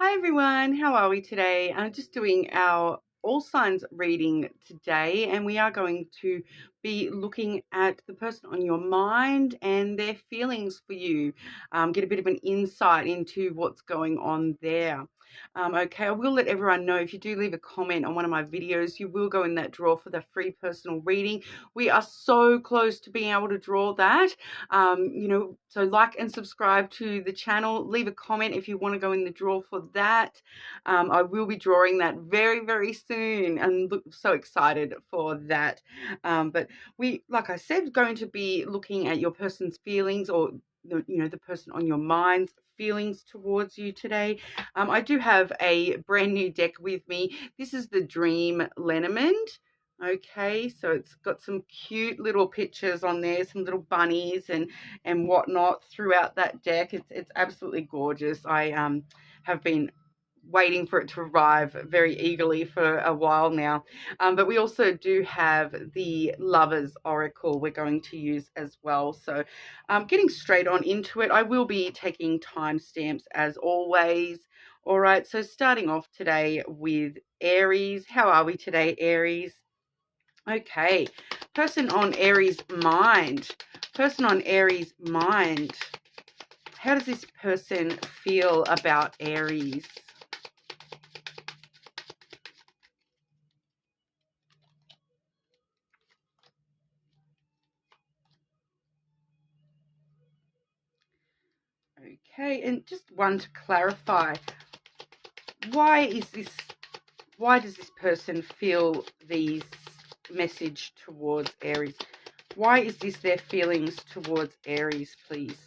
Hi everyone, how are we today? I'm just doing our all signs reading today, and we are going to be looking at the person on your mind and their feelings for you. Get a bit of an insight into what's going on there. Okay, I will let everyone know if you do leave a comment on one of my videos, you will go in that draw for the free personal reading. We are so close to being able to draw that. So like and subscribe to the channel. Leave a comment if you want to go in the draw for that. I will be drawing that very, very soon, and look so excited for that. But we, like I said, going to be looking at your person's feelings, or the person on your mind's feelings towards you today. I do have a brand new deck with me. This is the Dream Lenormand. Okay, so it's got some cute little pictures on there, some little bunnies and whatnot throughout that deck. It's absolutely gorgeous. I have been waiting for it to arrive very eagerly for a while now. But we also do have the Lovers Oracle we're going to use as well. So getting straight on into it, I will be taking timestamps as always. All right, so starting off today with Aries. How are we today, Aries? Okay, person on Aries' mind. Person on Aries' mind. How does this person feel about Aries? Okay, and just one to clarify, why does this person feel these message towards Aries? Why is this their feelings towards Aries, please?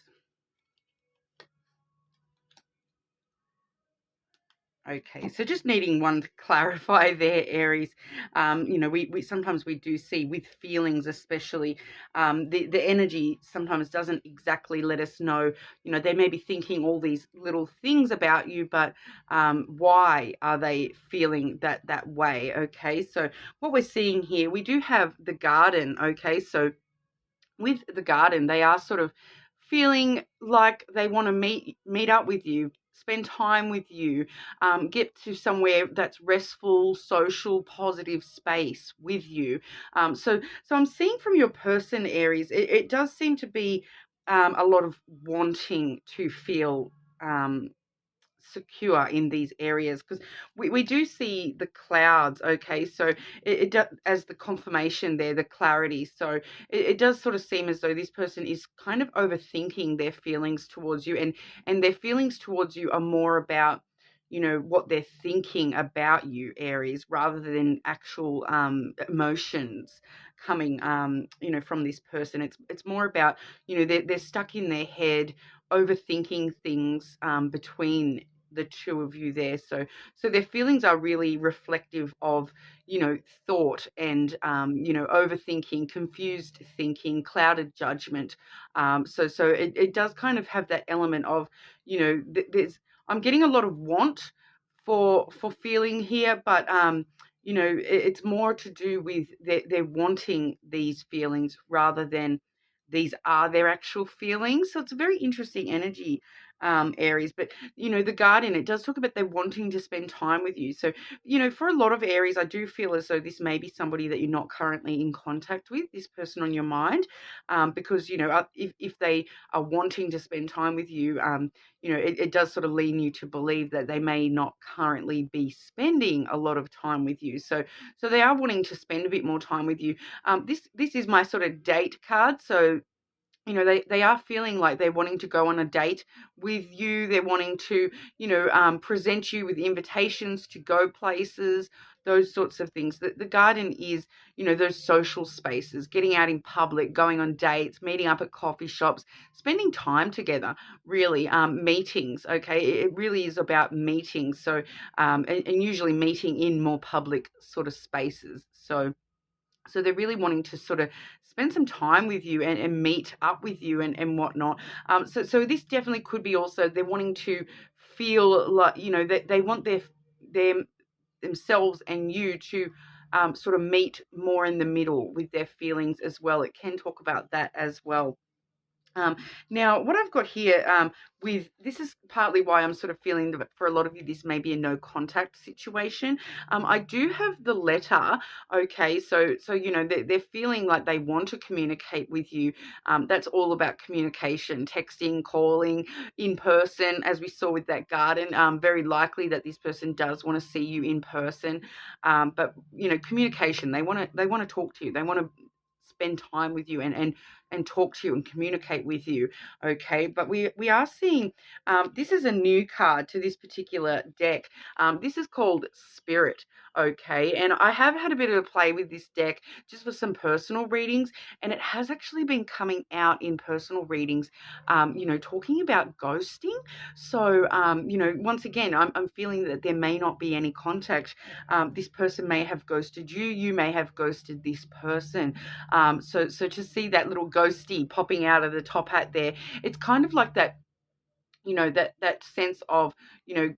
Okay, so just needing one to clarify there, Aries. We sometimes we do see with feelings, especially the energy sometimes doesn't exactly let us know. They may be thinking all these little things about you, but why are they feeling that way? Okay, so what we're seeing here, we do have the Garden. Okay, so with the Garden, they are sort of feeling like they want to meet up with you, spend time with you, get to somewhere that's restful, social, positive space with you. So I'm seeing from your person, Aries, it does seem to be a lot of wanting to feel secure in these areas, because we do see the clouds. Okay, so it does, as the confirmation there, the clarity. So it does sort of seem as though this person is kind of overthinking their feelings towards you, and their feelings towards you are more about what they're thinking about you, Aries, rather than actual emotions coming from this person. It's more about they're stuck in their head, overthinking things between the two of you there. So their feelings are really reflective of thought and overthinking, confused thinking, clouded judgment. So it does kind of have that element of there's I'm getting a lot of want for feeling here, but it's more to do with they're wanting these feelings rather than these are their actual feelings. So it's a very interesting energy, Aries. But the Guardian, it does talk about they're wanting to spend time with you. So for a lot of Aries, I do feel as though this may be somebody that you're not currently in contact with, this person on your mind, because if they are wanting to spend time with you, it does sort of lean you to believe that they may not currently be spending a lot of time with you. So they are wanting to spend a bit more time with you. This is my sort of date card. So they are feeling like they're wanting to go on a date with you. They're wanting to present you with invitations to go places, those sorts of things. The Garden is those social spaces, getting out in public, going on dates, meeting up at coffee shops, spending time together, really. Meetings. Okay, it really is about meetings. So and usually meeting in more public sort of spaces. So they're really wanting to sort of spend some time with you and meet up with you and whatnot. So this definitely could be also they're wanting to feel like that they want their themselves and you to sort of meet more in the middle with their feelings as well. It can talk about that as well. Now, what I've got here with this is partly why I'm sort of feeling that for a lot of you, this may be a no contact situation. I do have the letter. Okay, so you know they're feeling like they want to communicate with you. That's all about communication, texting, calling, in person, as we saw with that garden. Very likely that this person does want to see you in person. But you know, communication. They want to talk to you. They want to spend time with you and talk to you and communicate with you. Okay, but we are seeing this is a new card to this particular deck. This is called Spirit. Okay, and I have had a bit of a play with this deck just for some personal readings, and it has actually been coming out in personal readings, you know, talking about ghosting. So you know, once again, I'm feeling that there may not be any contact. This person may have ghosted you, you may have ghosted this person. So to see that little ghosty popping out of the top hat there, it's kind of like that, you know, that sense of, you know,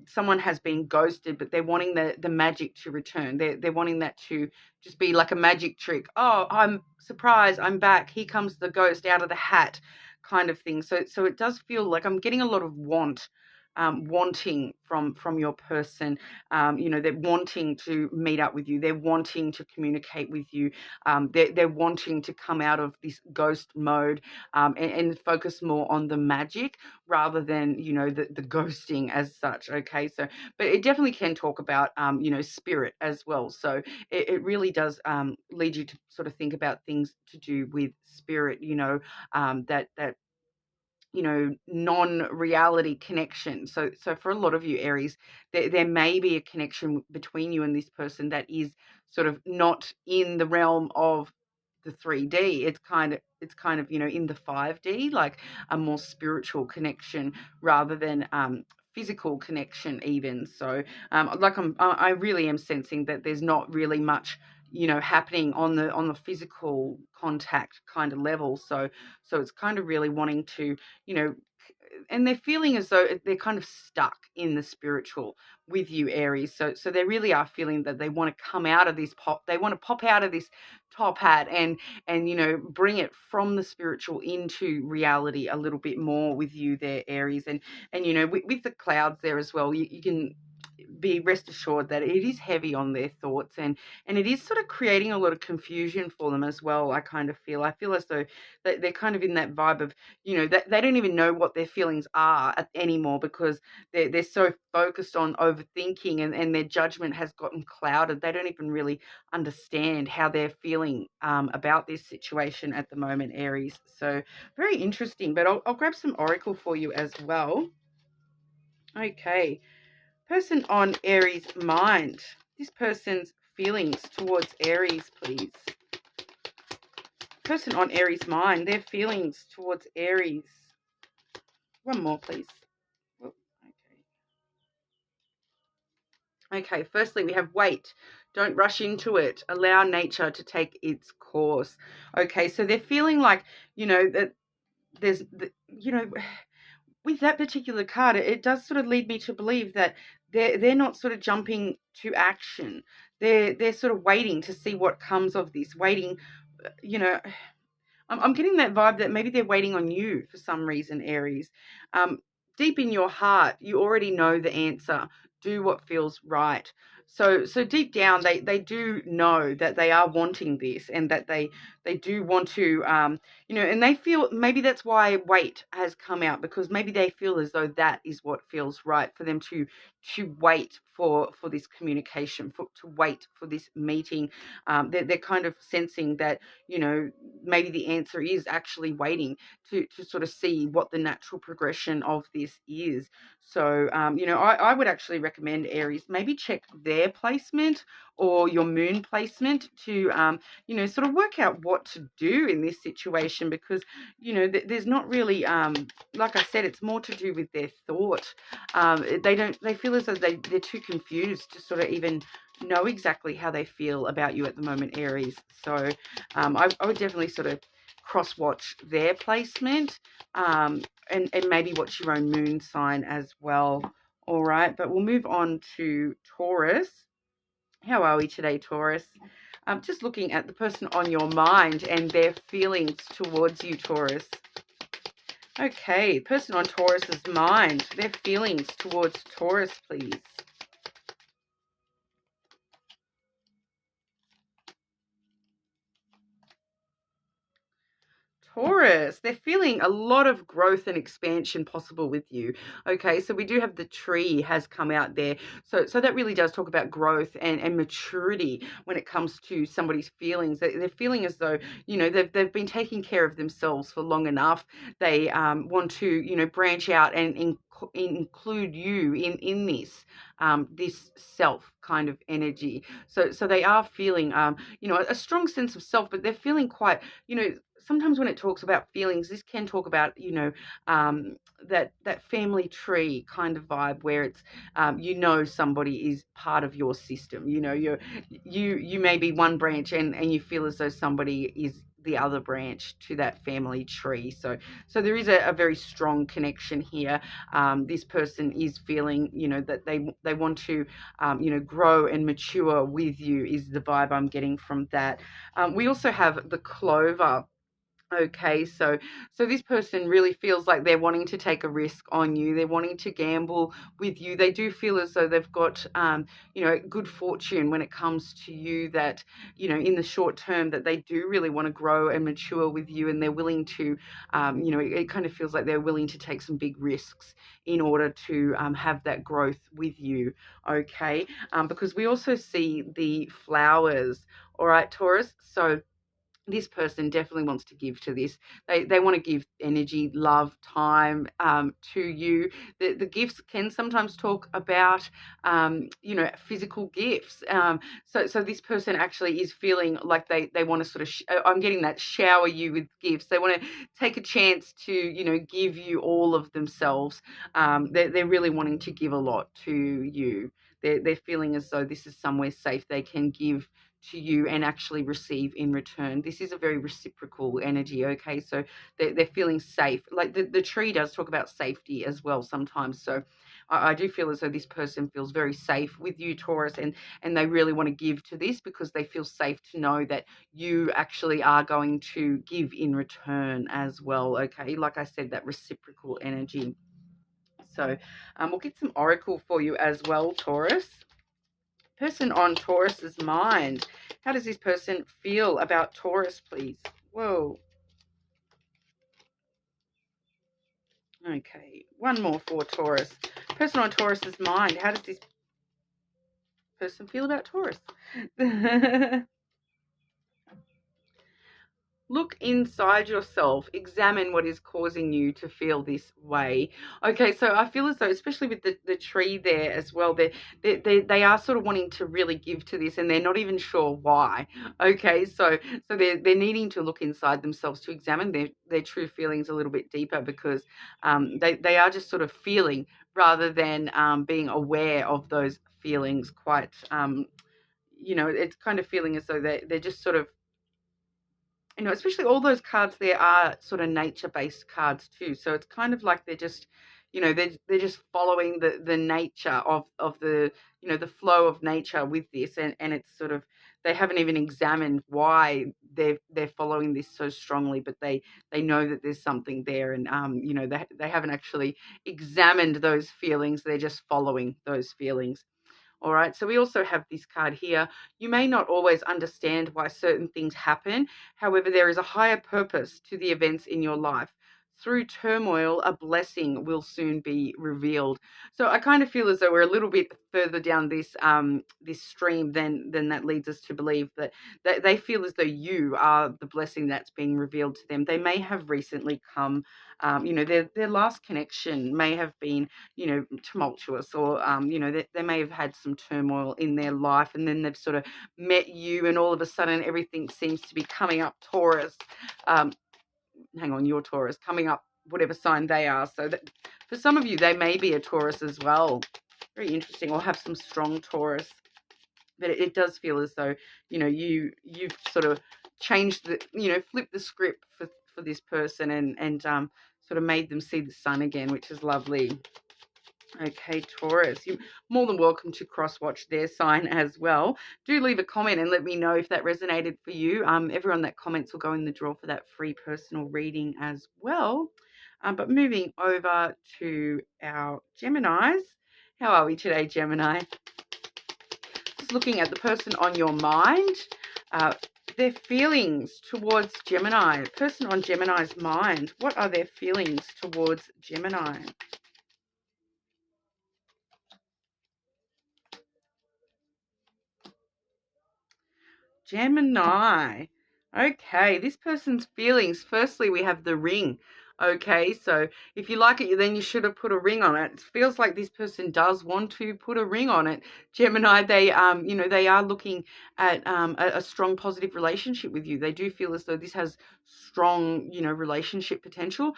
someone has been ghosted, but they're wanting the magic to return. They're wanting that to just be like a magic trick. Oh, I'm surprised, I'm back. Here comes the ghost out of the hat, kind of thing. So it does feel like I'm getting a lot of wanting from your person. You know, they're wanting to meet up with you. They're wanting to communicate with you. They're wanting to come out of this ghost mode and focus more on the magic rather than, you know, the ghosting as such. Okay, so but it definitely can talk about you know, spirit as well. So it really does lead you to sort of think about things to do with spirit. You know, that you know, non-reality connection. So for a lot of you Aries, there may be a connection between you and this person that is sort of not in the realm of the 3D. It's kind of, you know, in the 5D, like a more spiritual connection rather than physical connection even. So like I really am sensing that there's not really much, you know, happening on the physical contact kind of level. So it's kind of really wanting to, you know, and they're feeling as though they're kind of stuck in the spiritual with you Aries. So they really are feeling that they want to come out of this they want to pop out of this top hat and you know, bring it from the spiritual into reality a little bit more with you there Aries. And you know, with the clouds there as well, you can be rest assured that it is heavy on their thoughts, and it is sort of creating a lot of confusion for them as well. I feel as though they're kind of in that vibe of, you know, that they don't even know what their feelings are anymore because they're so focused on overthinking, and their judgment has gotten clouded. They don't even really understand how they're feeling about this situation at the moment Aries. So very interesting, but I'll grab some oracle for you as well. Okay. Person on Aries' mind. This person's feelings towards Aries, please. Person on Aries' mind. Their feelings towards Aries. One more, please. Oh, okay. Okay, firstly, we have wait. Don't rush into it. Allow nature to take its course. Okay, so they're feeling like, you know, that there's, you know, with that particular card, it does sort of lead me to believe that they're not sort of jumping to action. They're sort of waiting to see what comes of this. Waiting, you know, I'm getting that vibe that maybe they're waiting on you for some reason, Aries. Deep in your heart, you already know the answer. Do what feels right. So deep down, they do know that they are wanting this, and that they do want to, you know, and they feel maybe that's why wait has come out, because maybe they feel as though that is what feels right for them to wait for this communication, to wait for this meeting. They're kind of sensing that, you know, maybe the answer is actually waiting to sort of see what the natural progression of this is. So, you know, I would actually recommend Aries, maybe check their placement or your moon placement to, you know, sort of work out what to do in this situation, because, you know, there's not really, like I said, it's more to do with their thought. They feel as though they're too confused to sort of even know exactly how they feel about you at the moment, Aries. So I would definitely sort of cross-watch their placement, and maybe watch your own moon sign as well. All right, but we'll move on to Taurus. How are we today, Taurus? Just looking at the person on your mind and their feelings towards you, Taurus. Okay, person on Taurus's mind, their feelings towards Taurus, please. Taurus, they're feeling a lot of growth and expansion possible with you. Okay, so we do have the tree has come out there. So that really does talk about growth and maturity when it comes to somebody's feelings. They're feeling as though, they've been taking care of themselves for long enough. They want to, branch out and include you in this self kind of energy. So they are feeling, a strong sense of self, but they're feeling quite, sometimes when it talks about feelings, this can talk about, that family tree kind of vibe where it's, somebody is part of your system. You may be one branch and you feel as though somebody is the other branch to that family tree. So there is a very strong connection here. This person is feeling, that they want to, grow and mature with you is the vibe I'm getting from that. We also have the clover. Okay, so this person really feels like they're wanting to take a risk on you. They're wanting to gamble with you. They do feel as though they've got, good fortune when it comes to you, that, in the short term, that they do really want to grow and mature with you, and they're willing to, it kind of feels like they're willing to take some big risks in order to have that growth with you. Okay, because we also see the flowers. All right, Taurus. So this person definitely wants to give to this. They want to give energy, love, time to you. The gifts can sometimes talk about, physical gifts. So this person actually is feeling like they want to sort of, I'm getting that, shower you with gifts. They want to take a chance to, give you all of themselves. They're really wanting to give a lot to you. They're feeling as though this is somewhere safe they can give to you and actually receive in return. This is a very reciprocal energy, okay? So they're feeling safe. Like the tree does talk about safety as well sometimes. So I do feel as though this person feels very safe with you, Taurus, and they really want to give to this because they feel safe to know that you actually are going to give in return as well, okay? Like I said, that reciprocal energy. So we'll get some oracle for you as well, Taurus. Person on Taurus's mind. How does this person feel about Taurus, please? Whoa. Okay, one more for Taurus. Person on Taurus's mind. How does this person feel about Taurus? Look inside yourself, examine what is causing you to feel this way. Okay, so I feel as though, especially with the tree there as well, they are sort of wanting to really give to this and they're not even sure why. Okay, so they're needing to look inside themselves to examine their true feelings a little bit deeper because they are just sort of feeling rather than being aware of those feelings quite, it's kind of feeling as though they're just sort of, especially all those cards there are sort of nature-based cards too. So it's kind of like they're just, they're just following the nature of the, the flow of nature with this, and it's sort of they haven't even examined why they're following this so strongly, but they know that there's something there, and they haven't actually examined those feelings. They're just following those feelings. All right, so we also have this card here. You may not always understand why certain things happen. However, there is a higher purpose to the events in your life. Through turmoil, a blessing will soon be revealed. So I kind of feel as though we're a little bit further down this stream than that leads us to believe that they feel as though you are the blessing that's being revealed to them. They may have recently come, their last connection may have been, tumultuous, or they may have had some turmoil in their life, and then they've sort of met you, and all of a sudden everything seems to be coming up, Taurus. Hang on, your Taurus, coming up whatever sign they are. So that for some of you, they may be a Taurus as well. Very interesting, or have some strong Taurus. But it does feel as though, you've sort of changed flipped the script for this person and sort of made them see the sun again, which is lovely. Okay, Taurus, you're more than welcome to cross-watch their sign as well. Do leave a comment and let me know if that resonated for you. Everyone that comments will go in the draw for that free personal reading as well. But moving over to our Geminis. How are we today, Gemini? Just looking at the person on your mind, their feelings towards Gemini. Person on Gemini's mind. What are their feelings towards Gemini? Gemini. Okay, this person's feelings. Firstly, we have the ring. Okay, so if you like it, then you should have put a ring on it. It feels like this person does want to put a ring on it. Gemini, they they are looking at a strong positive relationship with you. They do feel as though this has strong, relationship potential.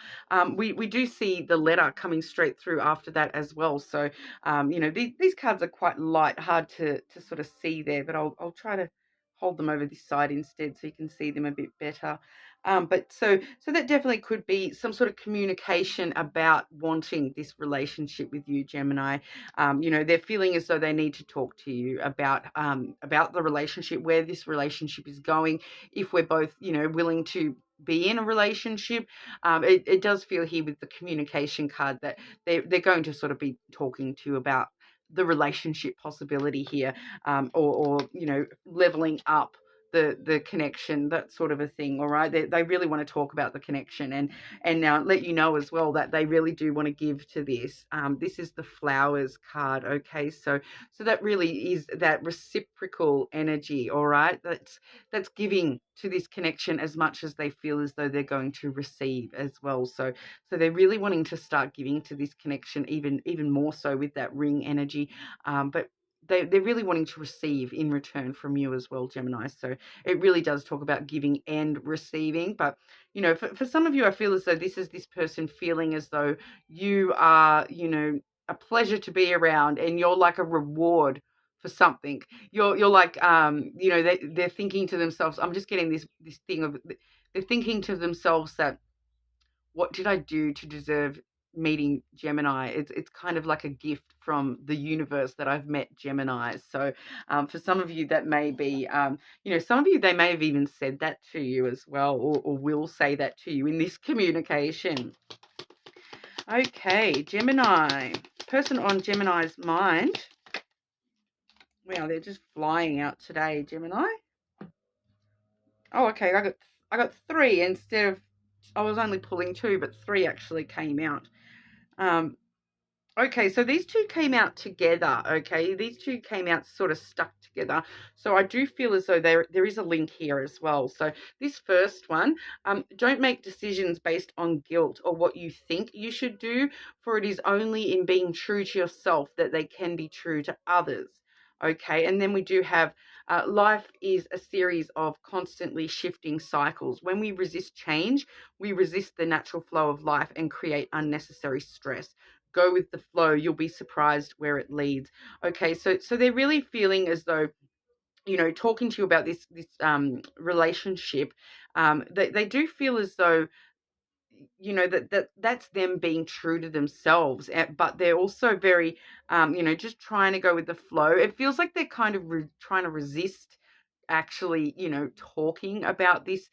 We do see the letter coming straight through after that as well. So, these cards are quite light, hard to sort of see there, but I'll try to hold them over this side instead so you can see them a bit better. But so that definitely could be some sort of communication about wanting this relationship with you, Gemini. They're feeling as though they need to talk to you about the relationship, where this relationship is going, if we're both, willing to be in a relationship. It does feel here with the communication card that they're going to sort of be talking to you about the relationship possibility here, or leveling up the connection, that sort of a thing. All right, they really want to talk about the connection, and now let you know as well that they really do want to give to this. This is the flowers card. Okay, so that really is that reciprocal energy. All right, that's giving to this connection as much as they feel as though they're going to receive as well. So they're really wanting to start giving to this connection even more so with that ring energy. But they're really wanting to receive in return from you as well, Gemini. So it really does talk about giving and receiving. But, for some of you, I feel as though this is this person feeling as though you are, a pleasure to be around, and you're like a reward for something. You're like, they're thinking to themselves, I'm just getting this thing of, they're thinking to themselves that, what did I do to deserve meeting Gemini? It's kind of like a gift from the universe that I've met Gemini. So for some of you, that may be, some of you, they may have even said that to you as well, or will say that to you in this communication. Okay, Gemini. Person on Gemini's mind. Wow, they're just flying out today, Gemini. Oh, okay, I got 3 instead of, I was only pulling 2, but 3 actually came out. Okay, so these 2 came out together, okay? These 2 came out sort of stuck together. So I do feel as though there is a link here as well. So this first one, don't make decisions based on guilt or what you think you should do, for it is only in being true to yourself that they can be true to others. Okay, and then we do have life is a series of constantly shifting cycles. When we resist change, we resist the natural flow of life and create unnecessary stress. Go with the flow. You'll be surprised where it leads. Okay, so they're really feeling as though, talking to you about this relationship, they do feel as though, that's them being true to themselves, but they're also very just trying to go with the flow. It feels like they're kind of trying to resist actually talking about this,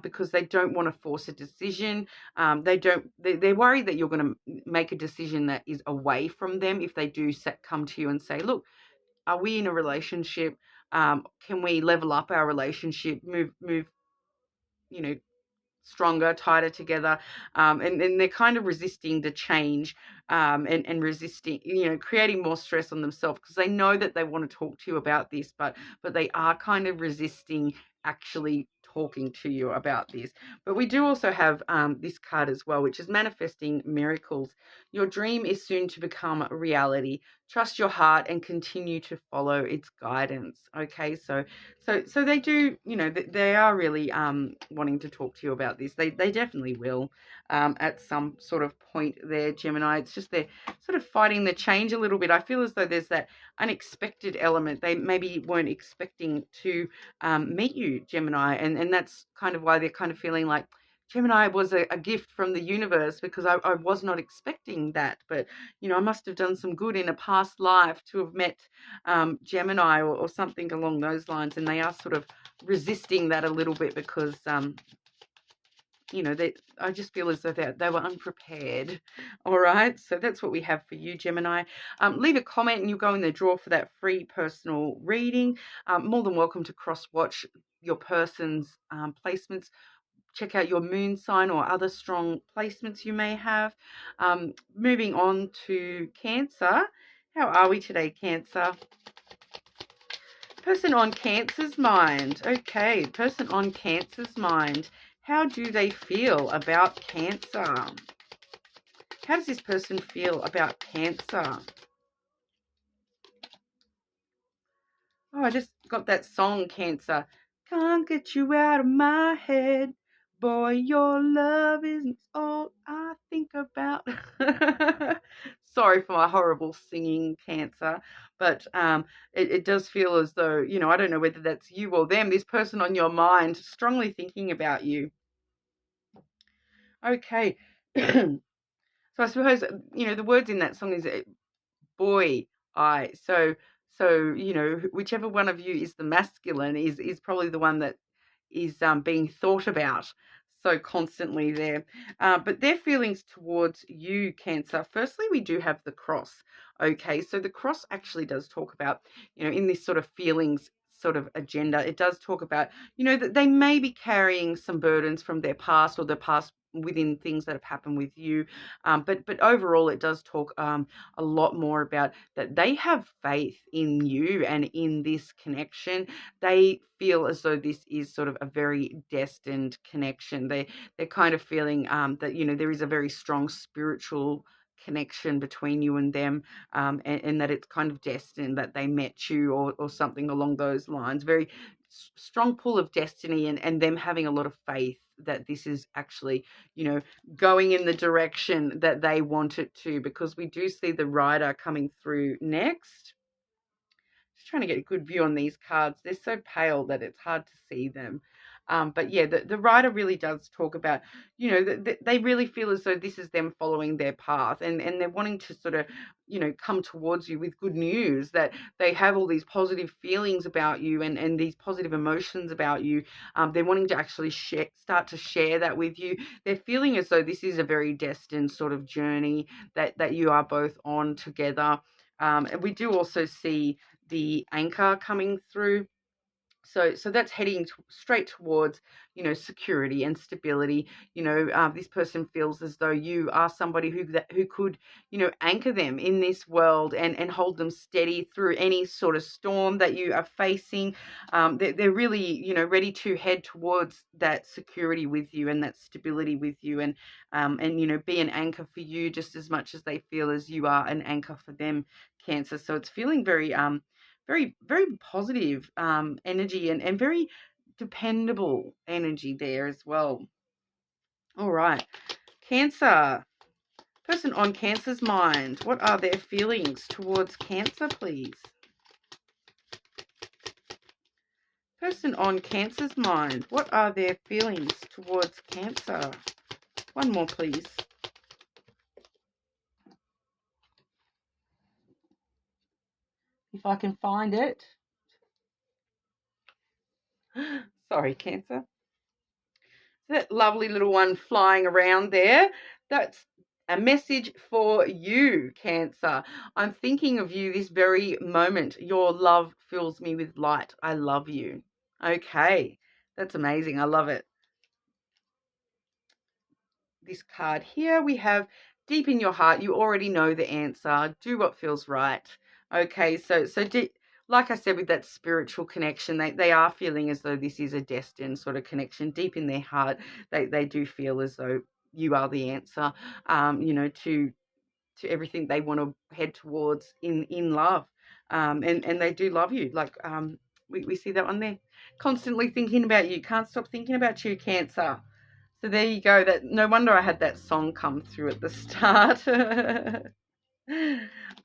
because they don't want to force a decision. They're worried that you're going to make a decision that is away from them if they do come to you and say, look, are we in a relationship? Can we level up our relationship, move stronger, tighter together, and they're kind of resisting the change, and resisting, creating more stress on themselves, because they know that they want to talk to you about this, but they are kind of resisting actually talking to you about this. But we do also have this card as well, which is manifesting miracles. Your dream is soon to become a reality. Trust your heart and continue to follow its guidance. Okay, so they do, they are really wanting to talk to you about this. They definitely will at some sort of point there, Gemini. It's just they're sort of fighting the change a little bit. I feel as though there's that unexpected element. They maybe weren't expecting to meet you, Gemini, and that's kind of why they're kind of feeling like Gemini was a gift from the universe, because I was not expecting that. But, I must have done some good in a past life to have met Gemini, or something along those lines. And they are sort of resisting that a little bit, because you know, I just feel as though they were unprepared. All right, so that's what we have for you, Gemini. Leave a comment and you'll go in the draw for that free personal reading. More than welcome to cross-watch your person's placements. Check out your moon sign or other strong placements you may have. Moving on to Cancer. How are we today, Cancer? Person on Cancer's mind. Okay, person on Cancer's mind. How do they feel about Cancer? How does this person feel about Cancer? Oh, I just got that song, Cancer. Can't get you out of my head. Boy, your love isn't all I think about. Sorry for my horrible singing, Cancer. But it does feel as though, you know, I don't know whether that's you or them, this person on your mind strongly thinking about you. Okay. So I suppose, you know, the words in that song is boy, I. So, you know, whichever one of you is the masculine is probably the one that is being thought about so constantly there. But their feelings towards you, Cancer. Firstly, we do have the cross. Okay, so the cross actually does talk about, you know, in this sort of feelings sort of agenda, it does talk about, you know, that they may be carrying some burdens from their past or their past within things that have happened with you. But overall, it does talk a lot more about that they have faith in you and in this connection. They feel as though this is sort of a very destined connection. They're kind of feeling that, you know, there is a very strong spiritual connection between you and them, and that it's kind of destined that they met you or something along those lines. Very strong pull of destiny and them having a lot of faith that this is actually, you know, going in the direction that they want it to, because we do see the rider coming through next. Just trying to get a good view on these cards. They're so pale that it's hard to see them. But yeah, the writer really does talk about, you know, they really feel as though this is them following their path and they're wanting to sort of, you know, come towards you with good news, that they have all these positive feelings about you and these positive emotions about you. They're wanting to actually start to share that with you. They're feeling as though this is a very destined sort of journey that you are both on together. And we do also see the anchor coming through. So that's heading straight towards, you know, security and stability. You know, this person feels as though you are somebody who could, you know, anchor them in this world and hold them steady through any sort of storm that you are facing. They're really, you know, ready to head towards that security with you and that stability with you, and you know, be an anchor for you just as much as they feel as you are an anchor for them, Cancer. So it's feeling very very, very positive energy and very dependable energy there as well. All right. Cancer. Person on Cancer's mind. What are their feelings towards Cancer, please? Person on Cancer's mind. What are their feelings towards Cancer? One more, please. If I can find it. Sorry, Cancer. That lovely little one flying around there. That's a message for you, Cancer. I'm thinking of you this very moment. Your love fills me with light. I love you. Okay, that's amazing. I love it. This card here, we have deep in your heart, you already know the answer. Do what feels right. Okay, so like I said, with that spiritual connection, they are feeling as though this is a destined sort of connection. Deep in their heart, they do feel as though you are the answer, you know, to everything they want to head towards in love. And they do love you. Like we see that one there. Constantly thinking about you. Can't stop thinking about you, Cancer. So there you go. That no wonder I had that song come through at the start.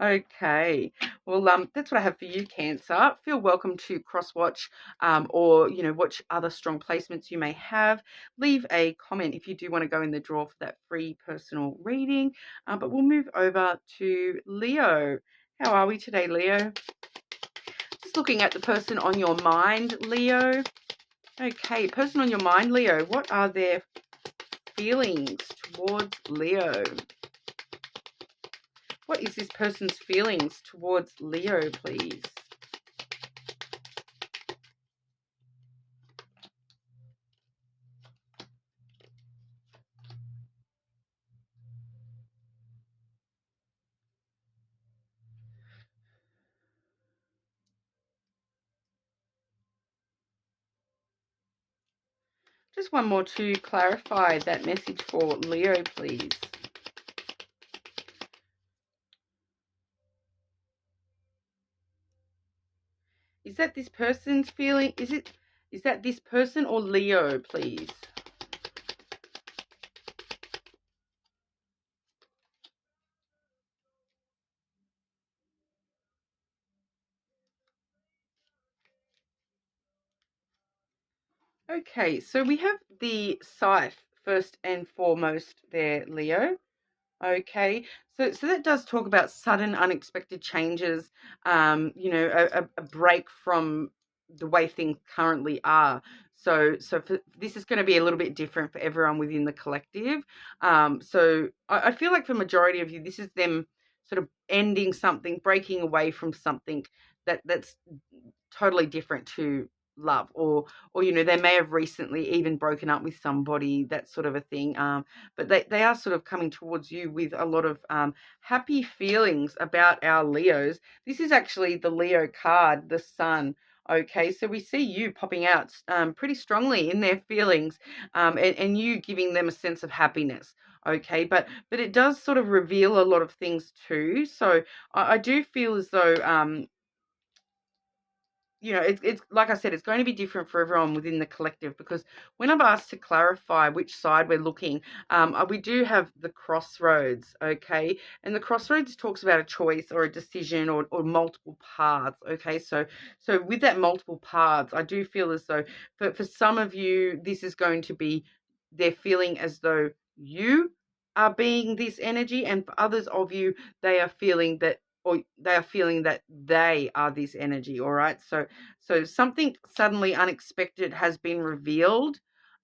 Okay, well, that's what I have for you, Cancer. Feel welcome to cross-watch or, you know, watch other strong placements you may have. Leave a comment if you do want to go in the draw for that free personal reading. But we'll move over to Leo. How are we today, Leo? Just looking at the person on your mind, Leo. Okay, person on your mind, Leo. What are their feelings towards Leo? What is this person's feelings towards Leo, please? Just one more to clarify that message for Leo, please. Is that this person's feeling? Is that this person or Leo, please? Okay, so we have the scythe first and foremost there, Leo. Okay, so that does talk about sudden, unexpected changes. You know, a break from the way things currently are. So this is going to be a little bit different for everyone within the collective. So I feel like for majority of you, this is them sort of ending something, breaking away from something that's totally different to love, or you know, they may have recently even broken up with somebody, that sort of a thing, but they are sort of coming towards you with a lot of happy feelings about our Leos. This is actually the Leo card, the Sun. Okay, so we see you popping out pretty strongly in their feelings, and you giving them a sense of happiness. Okay, but it does sort of reveal a lot of things too. So I do feel as though you know, it's like I said, it's going to be different for everyone within the collective, because when I've asked to clarify which side we're looking, we do have the crossroads, okay? And the crossroads talks about a choice or a decision, or multiple paths, okay? So with that multiple paths, I do feel as though for some of you, this is going to be, they're feeling as though you are being this energy, and for others of you, they are feeling that, or they are feeling that they are this energy. All right, so something suddenly unexpected has been revealed,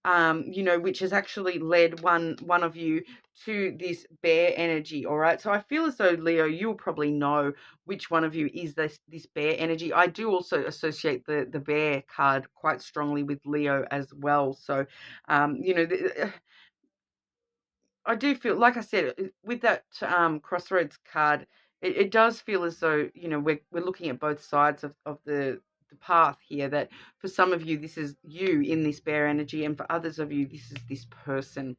you know, which has actually led one of you to this bear energy. All right, so I feel as though, Leo, you'll probably know which one of you is this bear energy. I do also associate the bear card quite strongly with Leo as well. So you know, I do feel, like I said, with that crossroads card, it does feel as though, you know, we're looking at both sides of the path here. That for some of you, this is you in this bear energy, and for others of you, this is this person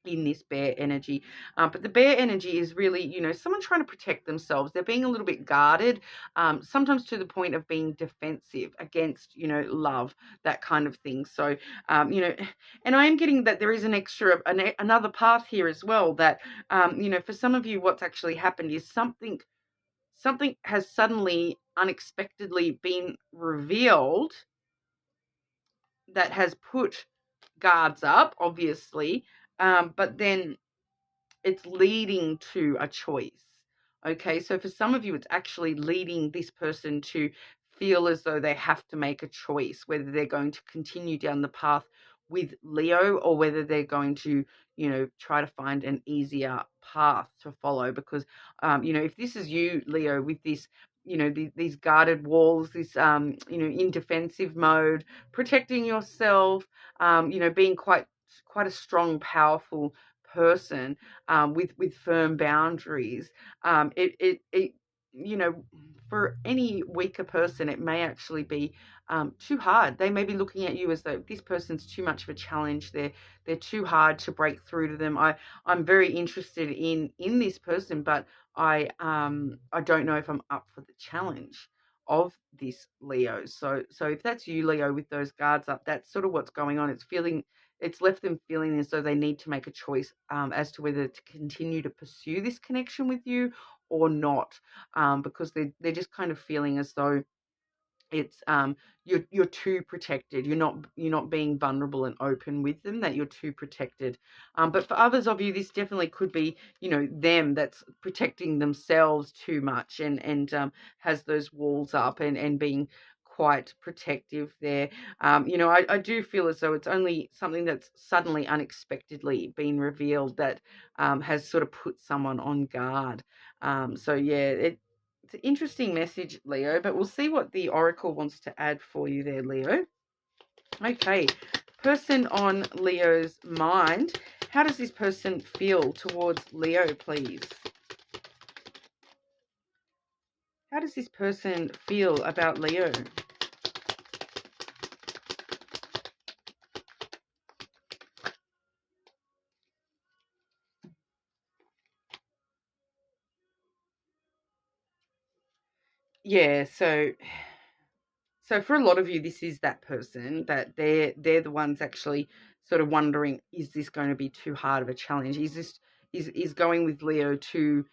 in this bear energy. But the bear energy is really, you know, someone trying to protect themselves. They're being a little bit guarded, sometimes to the point of being defensive against, you know, love, that kind of thing. So, you know, and I am getting that there is an extra, another path here as well, that, you know, for some of you, what's actually happened is something has suddenly, unexpectedly been revealed that has put guards up, obviously, but then it's leading to a choice. Okay, so for some of you, it's actually leading this person to feel as though they have to make a choice, whether they're going to continue down the path with Leo, or whether they're going to, you know, try to find an easier path to follow. Because, you know, if this is you, Leo, with this, you know, these guarded walls, this, you know, in defensive mode, protecting yourself, you know, being quite a strong, powerful person, with firm boundaries, it you know, for any weaker person, it may actually be too hard. They may be looking at you as though this person's too much of a challenge. They're too hard to break through to them. I'm very interested in this person, but I don't know if I'm up for the challenge of this, Leo. So if that's you, Leo, with those guards up, that's sort of what's going on. It's left them feeling as though they need to make a choice, as to whether to continue to pursue this connection with you or not, because they're just kind of feeling as though it's, you're too protected. You're not being vulnerable and open with them, that you're too protected. But for others of you, this definitely could be, you know, them that's protecting themselves too much, and has those walls up, and being quite protective there. You know, I do feel as though it's only something that's suddenly, unexpectedly been revealed that has sort of put someone on guard. So yeah, it's an interesting message, Leo, but we'll see what the Oracle wants to add for you there, Leo. Okay, person on Leo's mind. How does this person feel towards Leo, please? How does this person feel about Leo? Yeah, so for a lot of you, this is that person that they're the ones actually sort of wondering, is this going to be too hard of a challenge? Is this is going with Leo too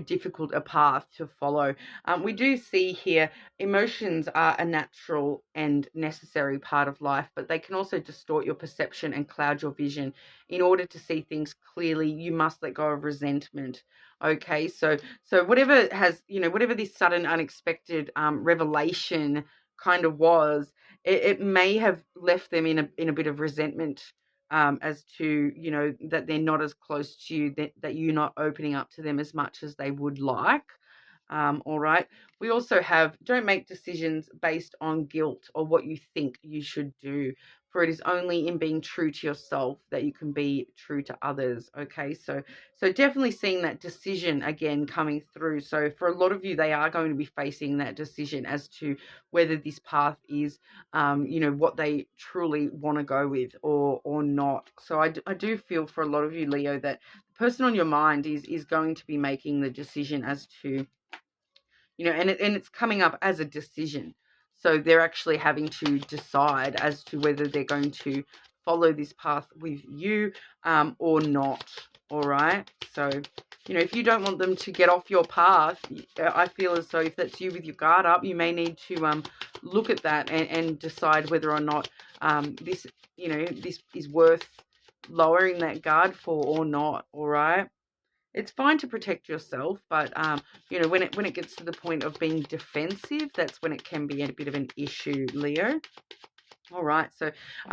difficult a path to follow? We do see here emotions are a natural and necessary part of life, but they can also distort your perception and cloud your vision. In order to see things clearly, you must let go of resentment. Okay, so whatever has, you know, whatever this sudden unexpected revelation kind of was, it may have left them in a bit of resentment, as to, you know, that they're not as close to you, that you're not opening up to them as much as they would like. All right. We also have, don't make decisions based on guilt or what you think you should do, for it is only in being true to yourself that you can be true to others. Okay. So definitely seeing that decision again coming through. So for a lot of you, they are going to be facing that decision as to whether this path is, you know, what they truly want to go with or not. So I do feel for a lot of you, Leo, that the person on your mind is going to be making the decision as to, you know, and it's coming up as a decision. So they're actually having to decide as to whether they're going to follow this path with you, or not. All right. So, you know, if you don't want them to get off your path, I feel as though if that's you with your guard up, you may need to look at that and decide whether or not this, you know, this is worth lowering that guard for or not. All right. It's fine to protect yourself, but you know, when it gets to the point of being defensive, that's when it can be a bit of an issue, Leo. All right, so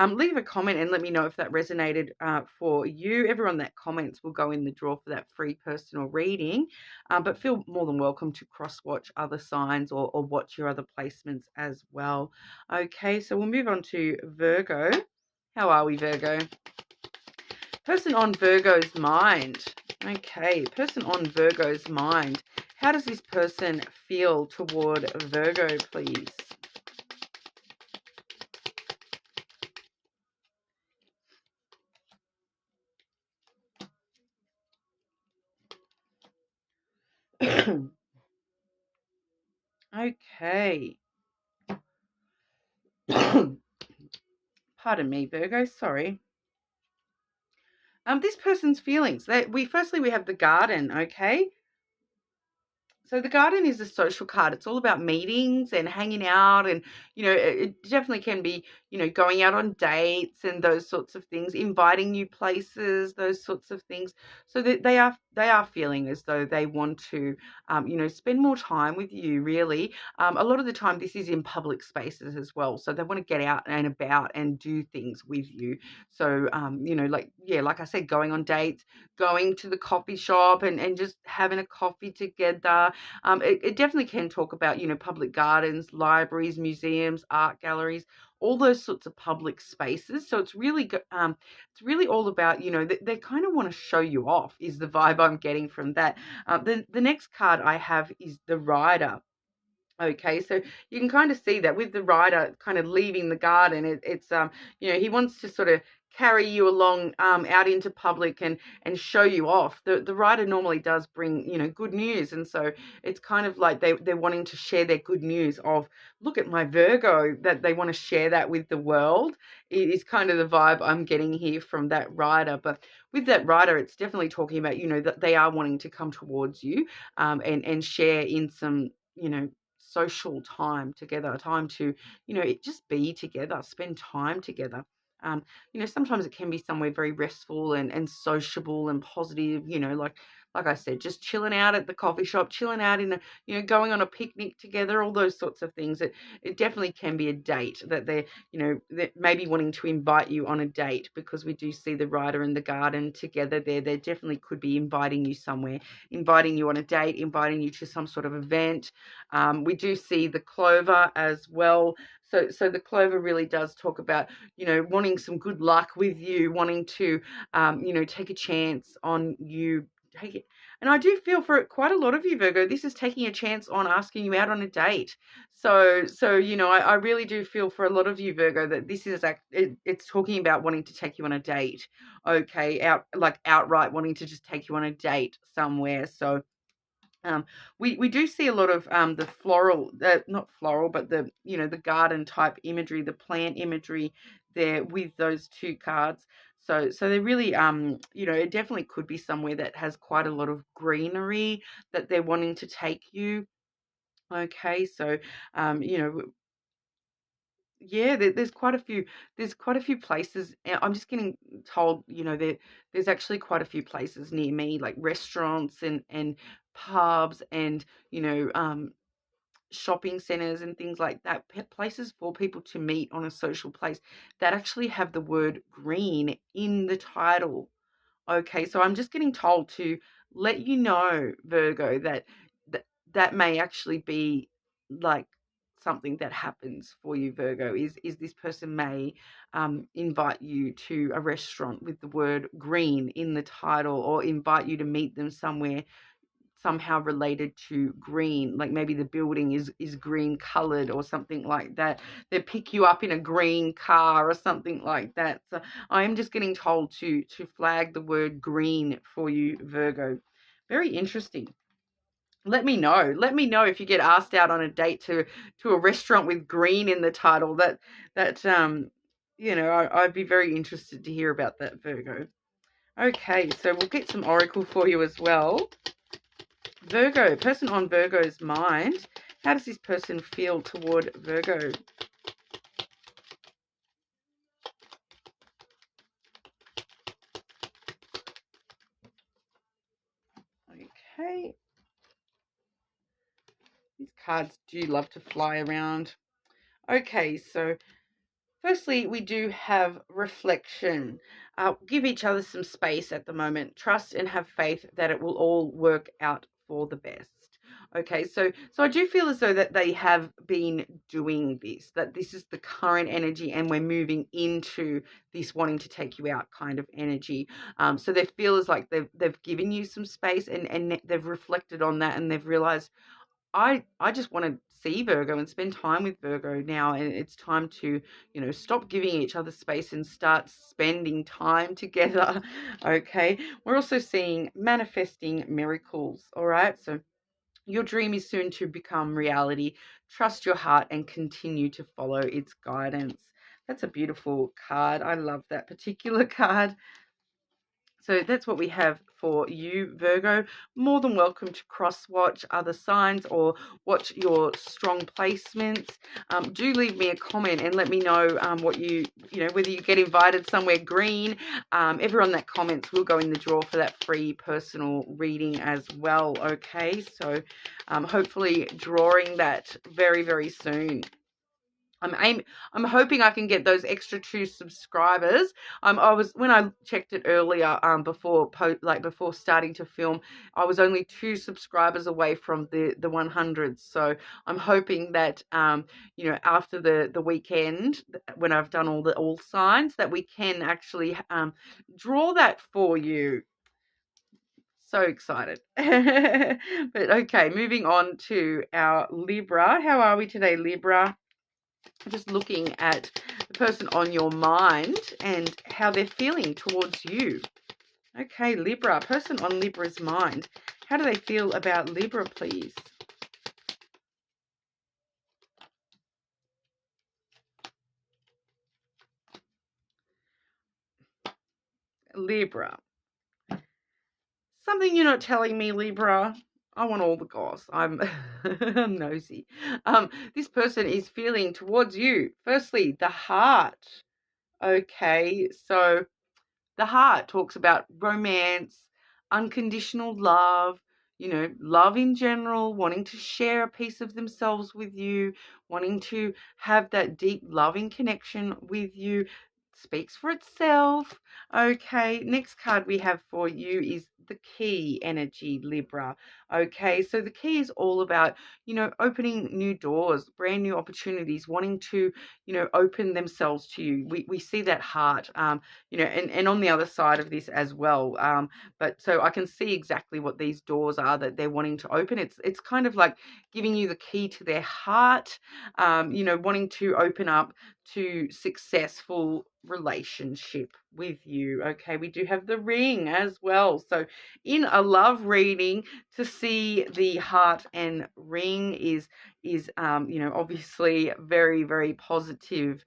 leave a comment and let me know if that resonated for you. Everyone that comments will go in the draw for that free personal reading, but feel more than welcome to cross-watch other signs or watch your other placements as well. Okay, so we'll move on to Virgo. How are we, Virgo? Person on Virgo's mind. Okay, person on Virgo's mind. How does this person feel toward Virgo, please? Okay. Pardon me, Virgo, sorry. This person's feelings. Firstly we have the garden, okay? So the garden is a social card. It's all about meetings and hanging out, and, you know, it definitely can be, you know, going out on dates and those sorts of things, inviting new places, those sorts of things. So that they are feeling as though they want to, you know, spend more time with you, really. A lot of the time this is in public spaces as well. So they want to get out and about and do things with you. So, you know, like I said, going on dates, going to the coffee shop and just having a coffee together. It definitely can talk about, you know, public gardens, libraries, museums, art galleries, all those sorts of public spaces. So it's really all about, you know, they kind of want to show you off is the vibe I'm getting from that. The next card I have is the Rider. Okay, so you can kind of see that with the rider kind of leaving the garden, it's you know, he wants to sort of carry you along out into public and show you off. The rider normally does bring, you know, good news, and so it's kind of like they're wanting to share their good news of, look at my Virgo, that they want to share that with the world. It is kind of the vibe I'm getting here from that rider. But with that rider, it's definitely talking about, you know, that they are wanting to come towards you, and share in some, you know, social time together, time to, you know, just be together, spend time together. You know, sometimes it can be somewhere very restful and sociable and positive, you know, like like I said, just chilling out at the coffee shop, chilling out in a, going on a picnic together, all those sorts of things. It definitely can be a date that they're maybe wanting to invite you on a date, because we do see the Rider and the Garden together there. They definitely could be inviting you somewhere, inviting you on a date, inviting you to some sort of event. We do see the Clover as well. So the Clover really does talk about, wanting some good luck with you, wanting to, take a chance on you. Take it. And I do feel for quite a lot of you, Virgo, this is taking a chance on asking you out on a date. So I really do feel for a lot of you, Virgo, that this is it's talking about wanting to take you on a date. Okay, outright wanting to just take you on a date somewhere. So we do see a lot of the floral, not floral, but the garden type imagery, the plant imagery there with those two cards. So they really, it definitely could be somewhere that has quite a lot of greenery that they're wanting to take you. Okay, so yeah, there's quite a few. There's quite a few places. I'm just getting told, there's actually quite a few places near me, like restaurants and pubs and shopping centers and things like that. Places for people to meet on a social place that actually have the word green in the title. Okay, so I'm just getting told to let you know, Virgo, that may actually be like something that happens for you, Virgo. Is this person may invite you to a restaurant with the word green in the title, or invite you to meet them somewhere somehow related to green, like maybe the building is green colored or something like that. They pick you up in a green car or something like that. So I am just getting told to flag the word green for you, Virgo. Very interesting. Let me know if you get asked out on a date to a restaurant with green in the title. I'd be very interested to hear about that, Virgo. Okay, so we'll get some oracle for you as well. Virgo, person on Virgo's mind. How does this person feel toward Virgo? Okay. These cards do love to fly around. Okay, so firstly, we do have reflection. Give each other some space at the moment. Trust and have faith that it will all work out for the best. Okay, so I do feel as though that they have been doing this, that this is the current energy, and we're moving into this wanting to take you out kind of energy. So they feel as like they've given you some space, and they've reflected on that, and they've realized, I just want to see Virgo and spend time with Virgo now, and it's time to, stop giving each other space and start spending time together. Okay, we're also seeing manifesting miracles. All right, so your dream is soon to become reality. Trust your heart and continue to follow its guidance. That's a beautiful card. I love that particular card. So that's what we have for you, Virgo. More than welcome to cross-watch other signs or watch your strong placements. Do leave me a comment and let me know what whether you get invited somewhere green. Everyone that comments will go in the draw for that free personal reading as well. Okay, so hopefully drawing that very, very soon. I'm hoping I can get those extra 2 subscribers. When I checked it earlier, before starting to film, I was only 2 subscribers away from the 100. So I'm hoping that after the weekend, when I've done all signs, that we can actually draw that for you. So excited. But okay, moving on to our Libra. How are we today, Libra? Just looking at the person on your mind and how they're feeling towards you. Okay, Libra, person on Libra's mind. How do they feel about Libra, please? Libra. Something you're not telling me, Libra. I want all the goss. I'm nosy. This person is feeling towards you. Firstly, the heart. Okay, so the heart talks about romance, unconditional love, love in general, wanting to share a piece of themselves with you, wanting to have that deep loving connection with you. Speaks for itself. Okay, next card we have for you is the key energy, Libra. Okay, so the key is all about, opening new doors, brand new opportunities, wanting to, open themselves to you. We see that heart, and on the other side of this as well. But so I can see exactly what these doors are that they're wanting to open. It's kind of like giving you the key to their heart, wanting to open up to successful relationship with you. Okay, we do have the ring as well. So in a love reading, to see the heart and ring is obviously very, very positive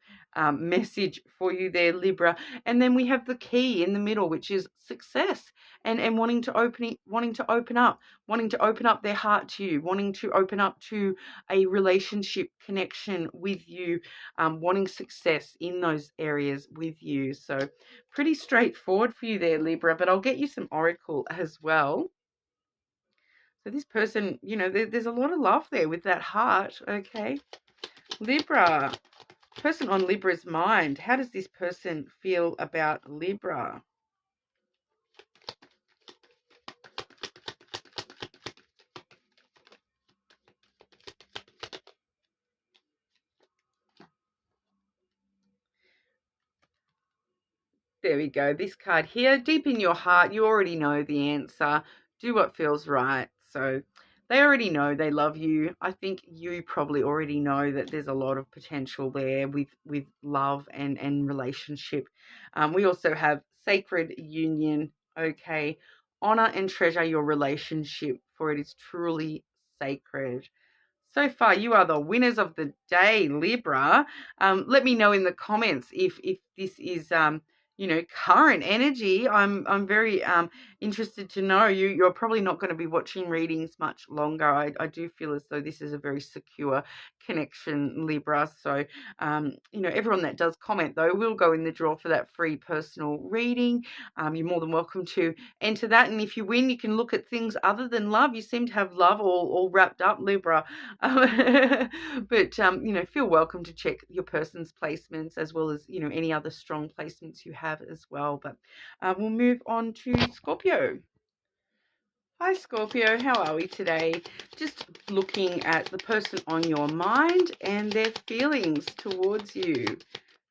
message for you there, Libra. And then we have the key in the middle, which is success, and wanting to open up their heart to you, wanting to open up to a relationship connection with you, wanting success in those areas with you. So pretty straightforward for you there, Libra, but I'll get you some oracle as well. So this person, there's a lot of love there with that heart. Okay, Libra, person on Libra's mind. How does this person feel about Libra? There we go. This card here, deep in your heart, you already know the answer. Do what feels right. So they already know they love you. I think you probably already know that there's a lot of potential there with love and relationship. We also have sacred union. Okay. Honor and treasure your relationship, for it is truly sacred. So far, you are the winners of the day, Libra. Let me know in the comments if this is current energy. I'm very interested to know. You're probably not going to be watching readings much longer. I do feel as though this is a very secure connection, Libra. So everyone that does comment though will go in the draw for that free personal reading. You're more than welcome to enter that, and if you win, you can look at things other than love. You seem to have love all wrapped up, Libra. But feel welcome to check your person's placements as well as any other strong placements you have as well. But we'll move on to Scorpio. Hi Scorpio, how are we today? Just looking at the person on your mind and their feelings towards you.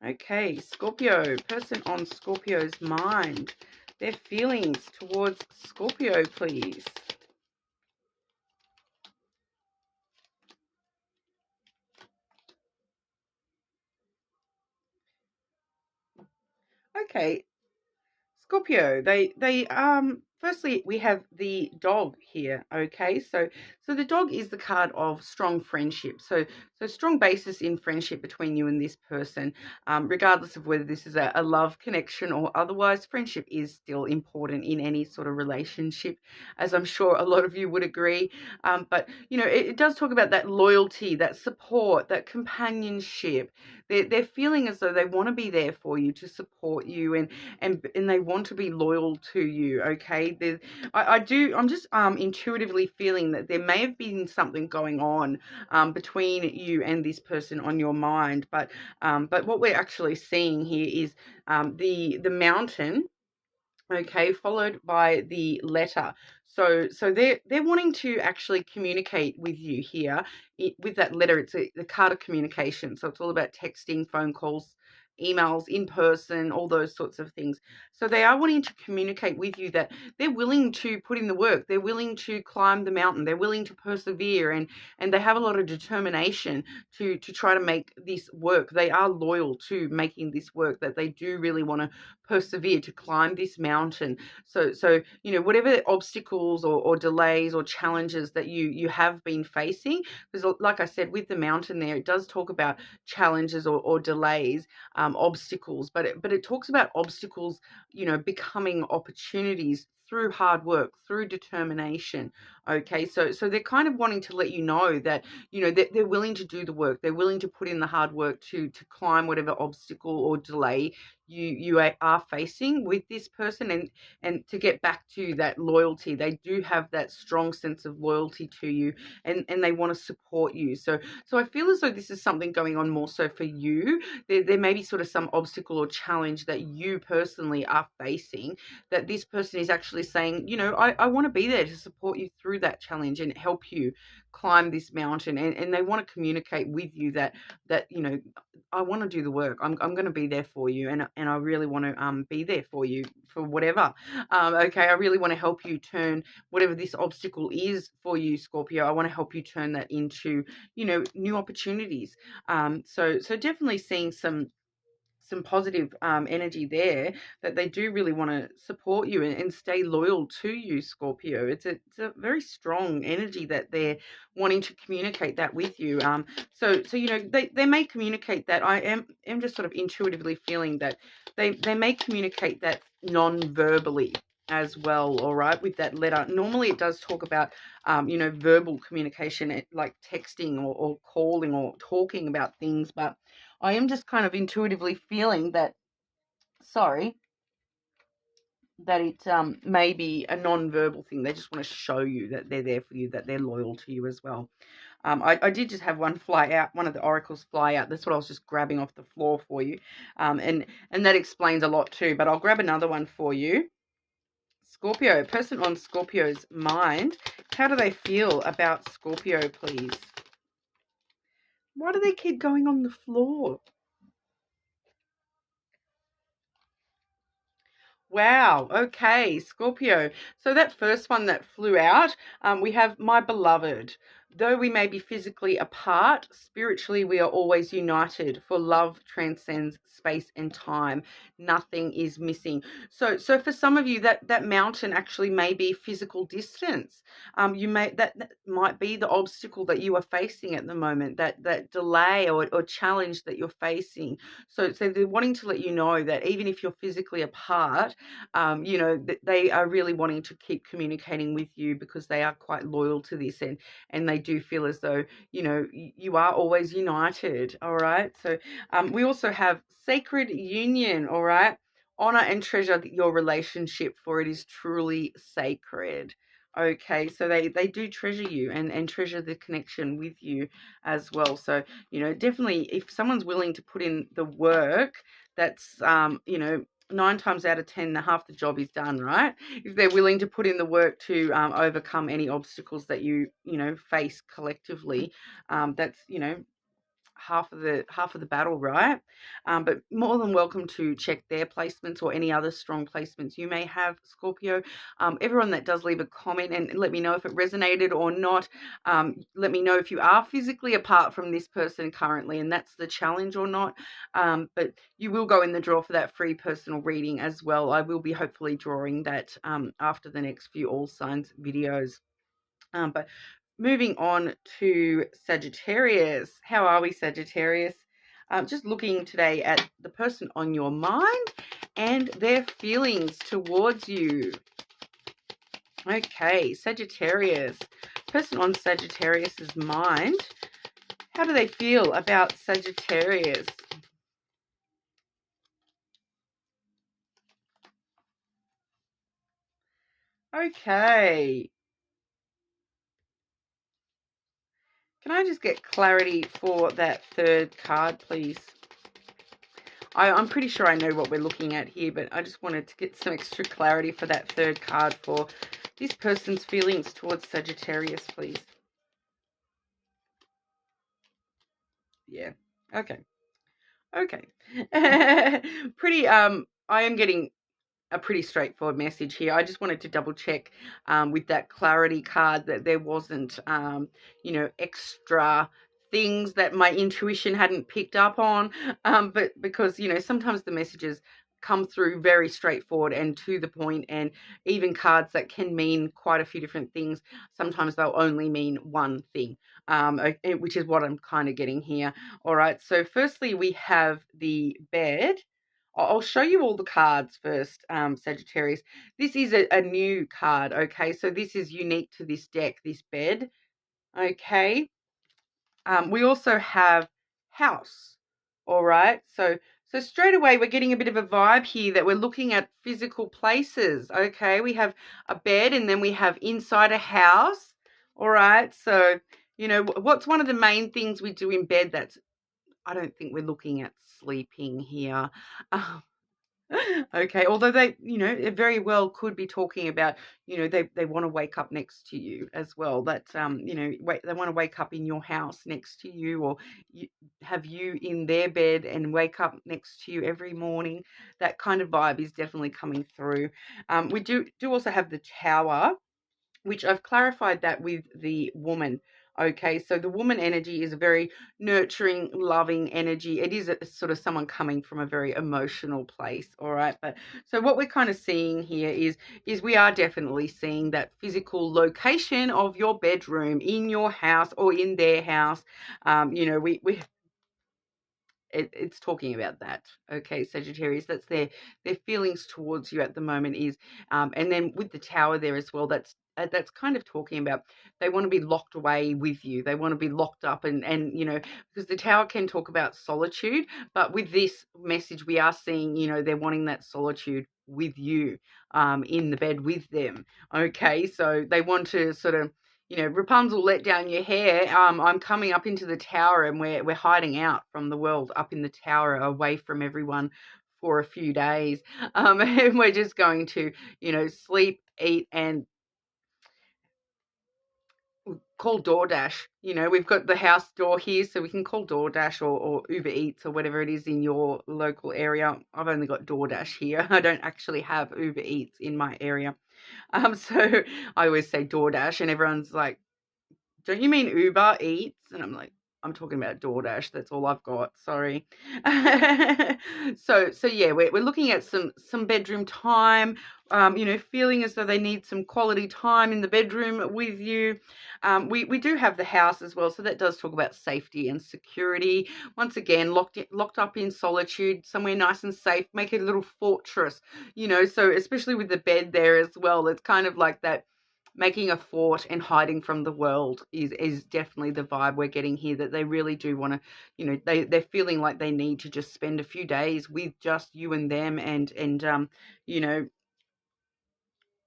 Okay, Scorpio, person on Scorpio's mind, their feelings towards Scorpio, please. Okay, Scorpio, they firstly we have the dog here. Okay, so the dog is the card of strong friendship. So strong basis in friendship between you and this person, regardless of whether this is a love connection or otherwise. Friendship is still important in any sort of relationship, as I'm sure a lot of you would agree. But it does talk about that loyalty, that support, that companionship. They're feeling as though they want to be there for you, to support you, and they want to be loyal to you. Okay, I'm just intuitively feeling that there may have been something going on between you and this person on your mind, but what we're actually seeing here is the mountain, okay, followed by the letter. So they're wanting to actually communicate with you here. With that letter, it's the card of communication. So it's all about texting, phone calls, emails, in person, all those sorts of things. So they are wanting to communicate with you that they're willing to put in the work. They're willing to climb the mountain. They're willing to persevere, and they have a lot of determination to try to make this work. They are loyal to making this work, that they do really want to persevere to climb this mountain. So whatever obstacles or delays or challenges that you have been facing, because like I said, with the mountain there, it does talk about challenges or delays, obstacles, but it talks about obstacles becoming opportunities through hard work, through determination. Okay, so they're kind of wanting to let you know that, you know, they're willing to do the work. They're willing to put in the hard work to climb whatever obstacle or delay you are facing with this person, and to get back to that loyalty. They do have that strong sense of loyalty to you, and they want to support you. So I feel as though this is something going on more so for you. There may be sort of some obstacle or challenge that you personally are facing, that this person is actually saying, you know, I want to be there to support you through that challenge and help you climb this mountain. And they want to communicate with you that, you know, I want to do the work. I'm going to be there for you, and I really want to be there for you for whatever. Okay, I really want to help you turn whatever this obstacle is for you, Scorpio. I want to help you turn that into, you know, new opportunities. So definitely seeing some positive energy there, that they do really want to support you and stay loyal to you, Scorpio. It's a very strong energy that they're wanting to communicate that with you. So you know, they may communicate that. I am just sort of intuitively feeling that they may communicate that non-verbally as well, all right, with that letter. Normally it does talk about, you know, verbal communication, like texting or calling or talking about things, but I am just kind of intuitively feeling that, that it may be a non-verbal thing. They just want to show you that they're there for you, that they're loyal to you as well. I did just have one fly out, one of the oracles fly out. That's what I was just grabbing off the floor for you. And that explains a lot too, but I'll grab another one for you. Scorpio, person on Scorpio's mind. How do they feel about Scorpio, please? Why do they keep going on the floor? Wow. Okay, Scorpio. So that first one that flew out, we have my beloved. Though we may be physically apart, spiritually we are always united, for love transcends space and time. Nothing is missing. So for some of you, that mountain actually may be physical distance. You may that might be the obstacle that you are facing at the moment, that delay or challenge that you're facing. So they're wanting to let you know that even if you're physically apart, you know, they are really wanting to keep communicating with you, because they are quite loyal to this, and they do feel as though, you know, you are always united. All right. So we also have sacred union. All right. Honor and treasure your relationship, for it is truly sacred. Okay, so they do treasure you and treasure the connection with you as well. So, you know, definitely if someone's willing to put in the work, that's, you know, 9 times out of 10, half the job is done, right? If they're willing to put in the work to overcome any obstacles that you know, face collectively, that's, you know, half of the battle, right? But more than welcome to check their placements or any other strong placements you may have, Scorpio. Everyone that does leave a comment and let me know if it resonated or not. Let me know if you are physically apart from this person currently, and that's the challenge or not. But you will go in the draw for that free personal reading as well. I will be hopefully drawing that after the next few all signs videos. But moving on to Sagittarius. How are we, Sagittarius? Just looking today at the person on your mind and their feelings towards you. Okay, Sagittarius. Person on Sagittarius's mind. How do they feel about Sagittarius? Okay. Can I just get clarity for that third card, please? I'm pretty sure I know what we're looking at here, but I just wanted to get some extra clarity for that third card for this person's feelings towards Sagittarius, please. Yeah. Okay. Okay. Pretty, I am getting a pretty straightforward message here. I just wanted to double check with that clarity card that there wasn't, you know, extra things that my intuition hadn't picked up on. But because, you know, sometimes the messages come through very straightforward and to the point, and even cards that can mean quite a few different things, sometimes they'll only mean one thing, which is what I'm kind of getting here. All right. So firstly, we have the bed. I'll show you all the cards first, Sagittarius. This is a new card, okay? So this is unique to this deck, this bed, okay? We also have house, all right? So straight away, we're getting a bit of a vibe here that we're looking at physical places, okay? We have a bed and then we have inside a house, all right? So, you know, what's one of the main things we do in bed that's, I don't think we're looking at sleeping here. Okay, although they, you know, it very well could be talking about, you know, they want to wake up next to you as well. That you know, they want to wake up in your house next to you, or you, have you in their bed and wake up next to you every morning. That kind of vibe is definitely coming through. We do also have the Tower, which I've clarified that with the woman. Okay, so the woman energy is a very nurturing, loving energy. It is a sort of someone coming from a very emotional place, all right? But so what we're kind of seeing here is we are definitely seeing that physical location of your bedroom in your house or in their house. You know, it's talking about that. Okay, Sagittarius, that's their feelings towards you at the moment is, and then with the Tower there as well, that's kind of talking about they want to be locked away with you. They want to be locked up and you know, because the Tower can talk about solitude, but with this message we are seeing, you know, they're wanting that solitude with you, in the bed with them. Okay, so they want to sort of, you know, Rapunzel, let down your hair. I'm coming up into the tower and we're hiding out from the world up in the tower away from everyone for a few days. And we're just going to, you know, sleep, eat, and call DoorDash. You know, we've got the house door here, so we can call DoorDash or Uber Eats or whatever it is in your local area. I've only got DoorDash here. I don't actually have Uber Eats in my area. So I always say DoorDash, and everyone's like, don't you mean Uber Eats? And I'm like, I'm talking about DoorDash. That's all I've got. Sorry. So yeah, we're looking at some bedroom time. You know, feeling as though they need some quality time in the bedroom with you. We do have the house as well, so that does talk about safety and security. Once again, locked up in solitude, somewhere nice and safe. Make it a little fortress. You know, so especially with the bed there as well, it's kind of like that. Making a fort and hiding from the world is definitely the vibe we're getting here, that they really do want to, you know, they're feeling like they need to just spend a few days with just you and them and you know,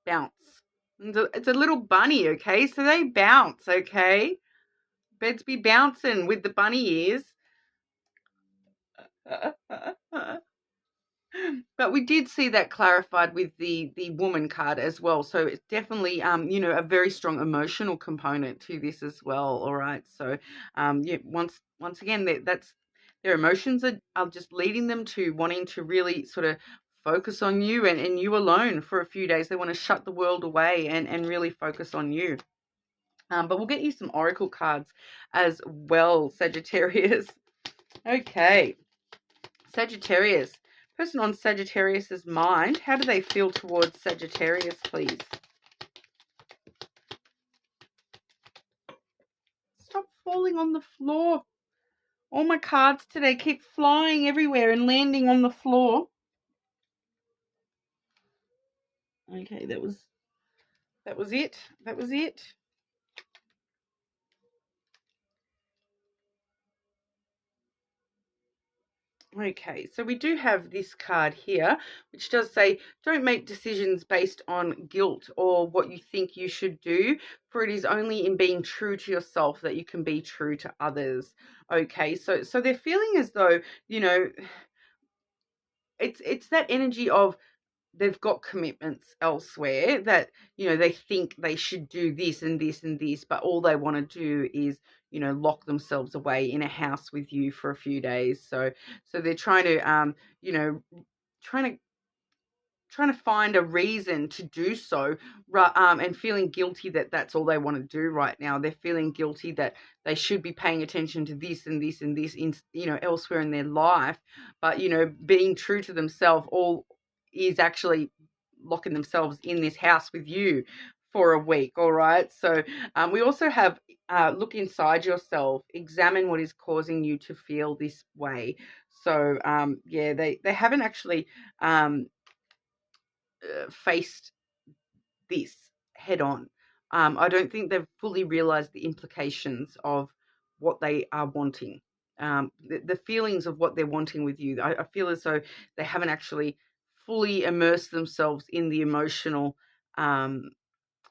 bounce. It's a little bunny, okay? So they bounce, okay? Beds be bouncing with the bunny ears. But we did see that clarified with the woman card as well. So it's definitely you know, a very strong emotional component to this as well. All right. So yeah, once again, that's their emotions are just leading them to wanting to really sort of focus on you and you alone for a few days. They want to shut the world away and really focus on you. But we'll get you some oracle cards as well, Sagittarius. Okay. Sagittarius. Person on Sagittarius's mind, how do they feel towards Sagittarius, please? Stop falling on the floor. All my cards today keep flying everywhere and landing on the floor. Okay, that was it. That was it. Okay, so we do have this card here, which does say, don't make decisions based on guilt or what you think you should do, for it is only in being true to yourself that you can be true to others. Okay, so they're feeling as though, you know, it's that energy of they've got commitments elsewhere that, you know, they think they should do this and this and this, but all they want to do is, you know, lock themselves away in a house with you for a few days. So they're trying to you know, trying to find a reason to do so, and feeling guilty that that's all they want to do right now. They're feeling guilty that they should be paying attention to this and this and this in, you know, elsewhere in their life, but, you know, being true to themselves all is actually locking themselves in this house with you for a week. All right. So we also have look inside yourself, examine what is causing you to feel this way. So yeah, they haven't actually faced this head on. I don't think they've fully realized the implications of what they are wanting, the feelings of what they're wanting with you. I feel as though they haven't actually fully immersed themselves in the emotional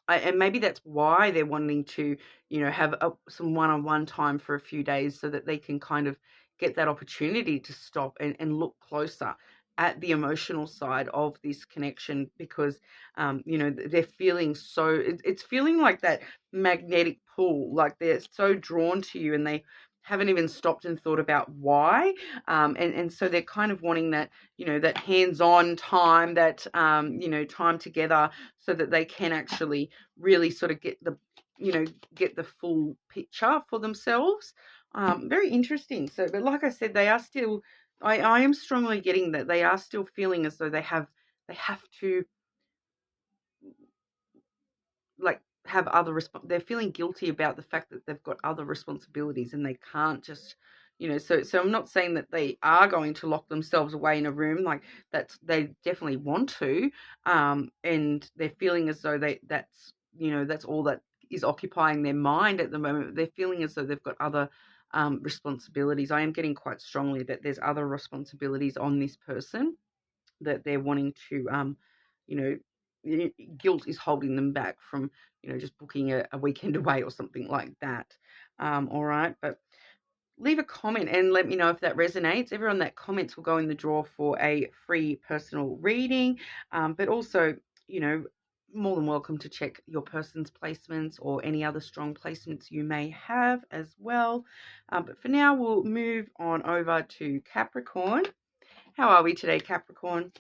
and maybe that's why they're wanting to, have some one-on-one time for a few days so that they can kind of get that opportunity to stop and look closer at the emotional side of this connection because, they're feeling so, it's feeling like that magnetic pull, like they're so drawn to you and they haven't even stopped and thought about why. And so they're kind of wanting that, that hands-on time, that, time together so that they can actually really sort of get the full picture for themselves. Very interesting. So, but like I said, they are still. I am strongly getting that they are still feeling as though they have to like have other they're feeling guilty about the fact that they've got other responsibilities and they can't just so I'm not saying that they are going to lock themselves away in a room, like they definitely want to, and they're feeling as though that's all that is occupying their mind at the moment. They're feeling as though they've got other responsibilities. I am getting quite strongly that there's other responsibilities on this person that they're wanting to you know guilt is holding them back from just booking a weekend away or something like that. All right, but leave a comment and let me know if that resonates. Everyone that comments will go in the draw for a free personal reading, but also more than welcome to check your person's placements or any other strong placements you may have as well. But for now, we'll move on over to Capricorn. How are we today, Capricorn?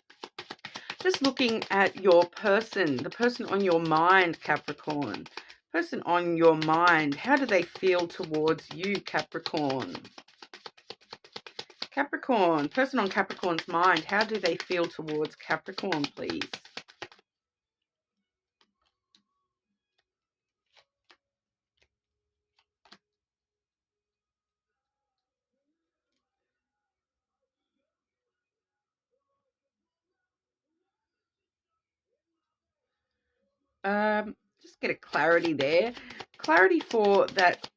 Just looking at your person, the person on your mind, Capricorn. Person on your mind, how do they feel towards you, Capricorn? Capricorn, person on Capricorn's mind, how do they feel towards Capricorn, please? Just get a clarity there. Clarity for that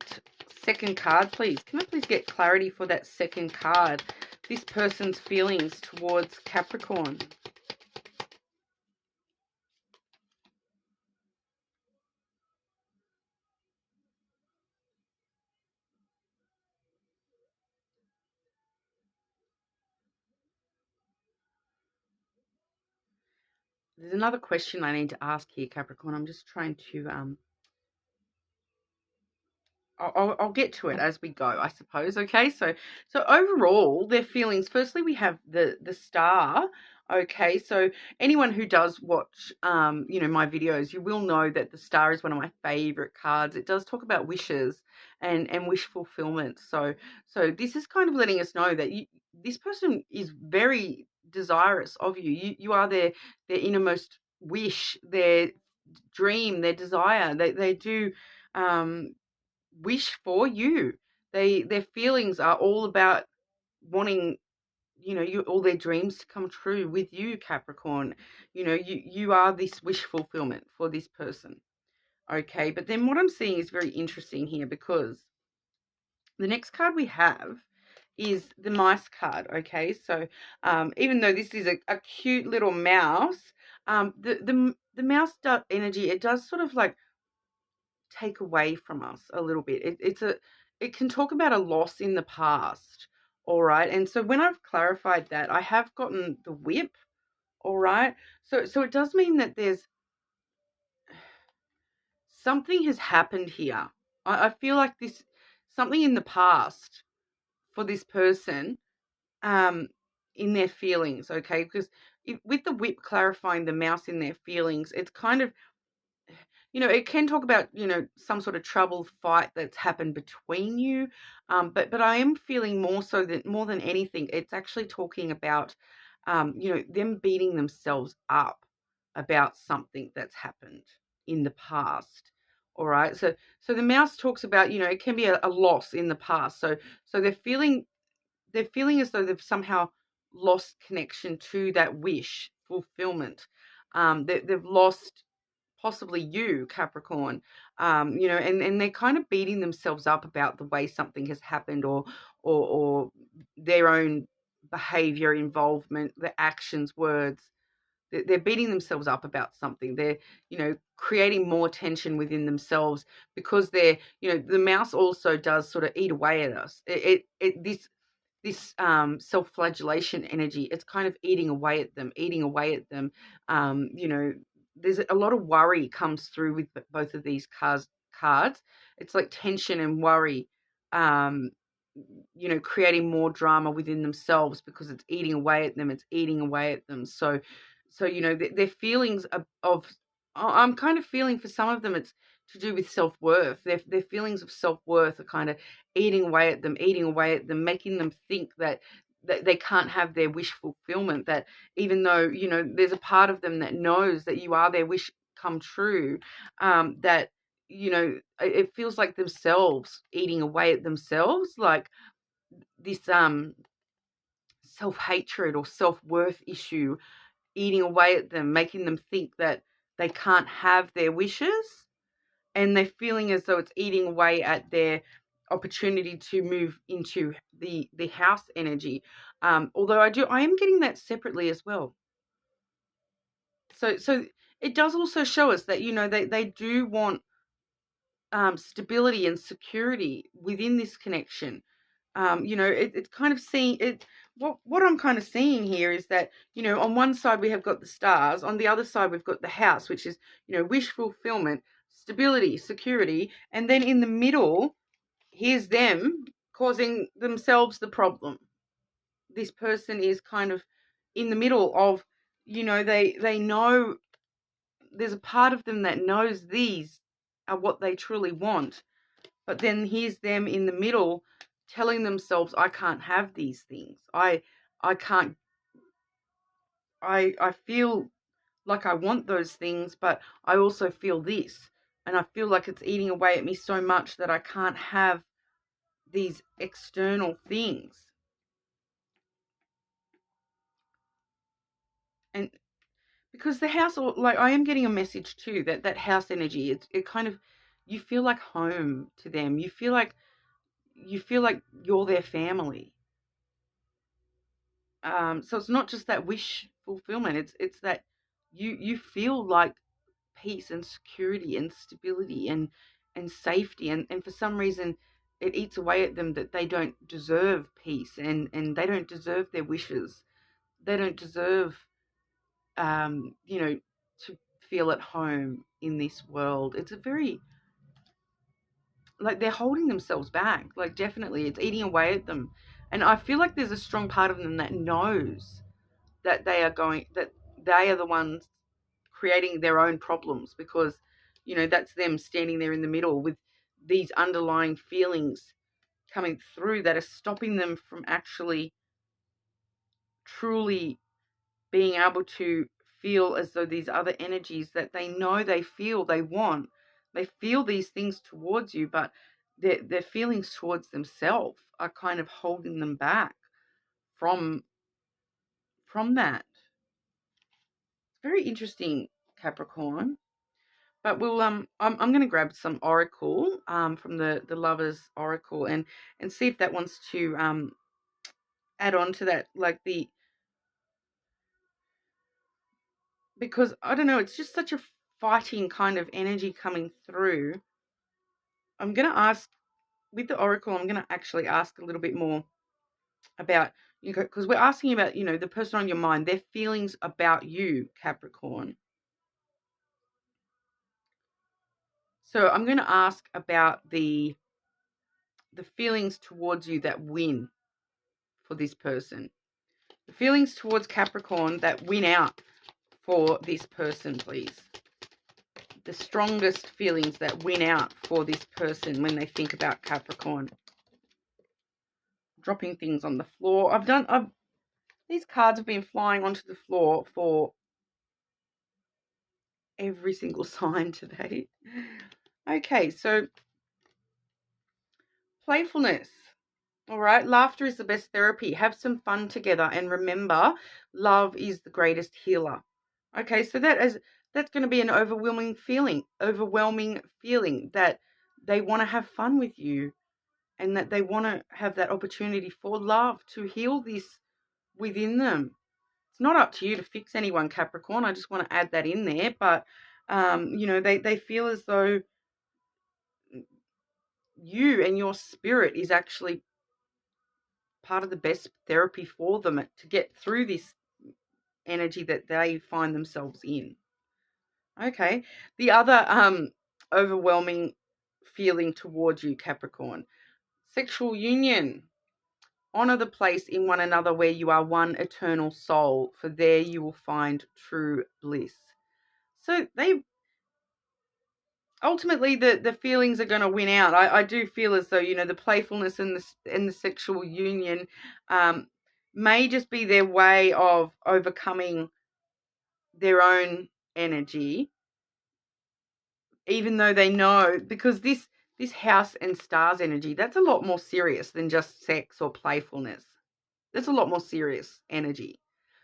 second card, please. Can I please get clarity for that second card? This person's feelings towards Capricorn. There's another question I need to ask here, Capricorn. I'm just trying to I'll get to it as we go, I suppose. Okay, so overall, their feelings. Firstly, we have the star. Okay, so anyone who does watch, my videos, you will know that the star is one of my favorite cards. It does talk about wishes and wish fulfillment. So this is kind of letting us know that this person is very desirous of you. You are their innermost wish, their dream, their desire. They do. Wish for you. Their feelings are all about wanting, all their dreams to come true with you, Capricorn. You are this wish fulfillment for this person. Okay, but then what I'm seeing is very interesting here because the next card we have is the mice card. Okay, so even though this is a cute little mouse, the mouse energy, it does sort of like take away from us a little bit. It can talk about a loss in the past, all right? And so when I've clarified that, I have gotten the whip, all right? So it does mean that there's something has happened here. I feel like this something in the past for this person in their feelings, okay? Because with the whip clarifying the mouse in their feelings, it's kind of it can talk about, some sort of trouble fight that's happened between you. But I am feeling more so that more than anything, it's actually talking about, them beating themselves up about something that's happened in the past. All right. So the mouse talks about, it can be a loss in the past. So they're feeling as though they've somehow lost connection to that wish fulfillment. They've lost possibly you, Capricorn, and they're kind of beating themselves up about the way something has happened, or their own behavior, involvement, their actions, words. They're beating themselves up about something. They're, creating more tension within themselves because the mouse also does sort of eat away at us. This self-flagellation energy, it's kind of eating away at them. There's a lot of worry comes through with both of these cards. It's like tension and worry, creating more drama within themselves because it's eating away at them. So their feelings of I'm kind of feeling, for some of them it's to do with self-worth. Their feelings of self-worth are kind of eating away at them, making them think that they can't have their wish fulfillment, that even though, there's a part of them that knows that you are their wish come true, that, it feels like themselves eating away at themselves, like this self-hatred or self-worth issue eating away at them, making them think that they can't have their wishes, and they're feeling as though it's eating away at their opportunity to move into the house energy. Although I am getting that separately as well. So it does also show us that, they do want stability and security within this connection. It's kind of seeing it. What I'm kind of seeing here is that, on one side we have got the stars, on the other side we've got the house, which is, wish fulfillment, stability, security, and then in the middle, here's them causing themselves the problem. This person is kind of in the middle of, they know, there's a part of them that knows these are what they truly want, but then here's them in the middle telling themselves, I can't have these things. I can't, I feel like I want those things, but I also feel this. And I feel like it's eating away at me so much that I can't have these external things. And because the house, like, I am getting a message too, that house energy, it kind of, you feel like home to them. You feel like you're their family. So it's not just that wish fulfillment. It's that you feel like peace and security and stability and safety, and for some reason it eats away at them that they don't deserve peace, and they don't deserve their wishes. They don't deserve to feel at home in this world. It's a very, like, they're holding themselves back. Like, definitely it's eating away at them. And I feel like there's a strong part of them that knows that they are the ones creating their own problems, because, that's them standing there in the middle with these underlying feelings coming through that are stopping them from actually truly being able to feel as though these other energies that they know they feel they want. They feel these things towards you, but their feelings towards themselves are kind of holding them back from that. It's very interesting, Capricorn. But we'll I'm going to grab some oracle from the Lovers Oracle, and see if that wants to add on to that, like because I don't know, it's just such a fighting kind of energy coming through. I'm going to ask, with the oracle, I'm going to actually ask a little bit more about, because we're asking about, the person on your mind, their feelings about you, Capricorn. So I'm going to ask about the feelings towards you that win for this person. The feelings towards Capricorn that win out for this person, please. The strongest feelings that win out for this person when they think about Capricorn. Dropping things on the floor. These cards have been flying onto the floor for every single sign today. Okay, so playfulness. All right, laughter is the best therapy. Have some fun together, and remember, love is the greatest healer. Okay, so that's going to be an overwhelming feeling that they want to have fun with you, and that they want to have that opportunity for love to heal this within them. It's not up to you to fix anyone, Capricorn. I just want to add that in there, but they feel as though you and your spirit is actually part of the best therapy for them to get through this energy that they find themselves in. Okay. The other overwhelming feeling towards you, Capricorn, sexual union. Honor the place in one another where you are one eternal soul, for there you will find true bliss. So they ultimately the feelings are going to win out. I do feel as though, the playfulness and the sexual union may just be their way of overcoming their own energy, even though they know, because this house and stars energy, that's a lot more serious than just sex or playfulness. That's a lot more serious energy.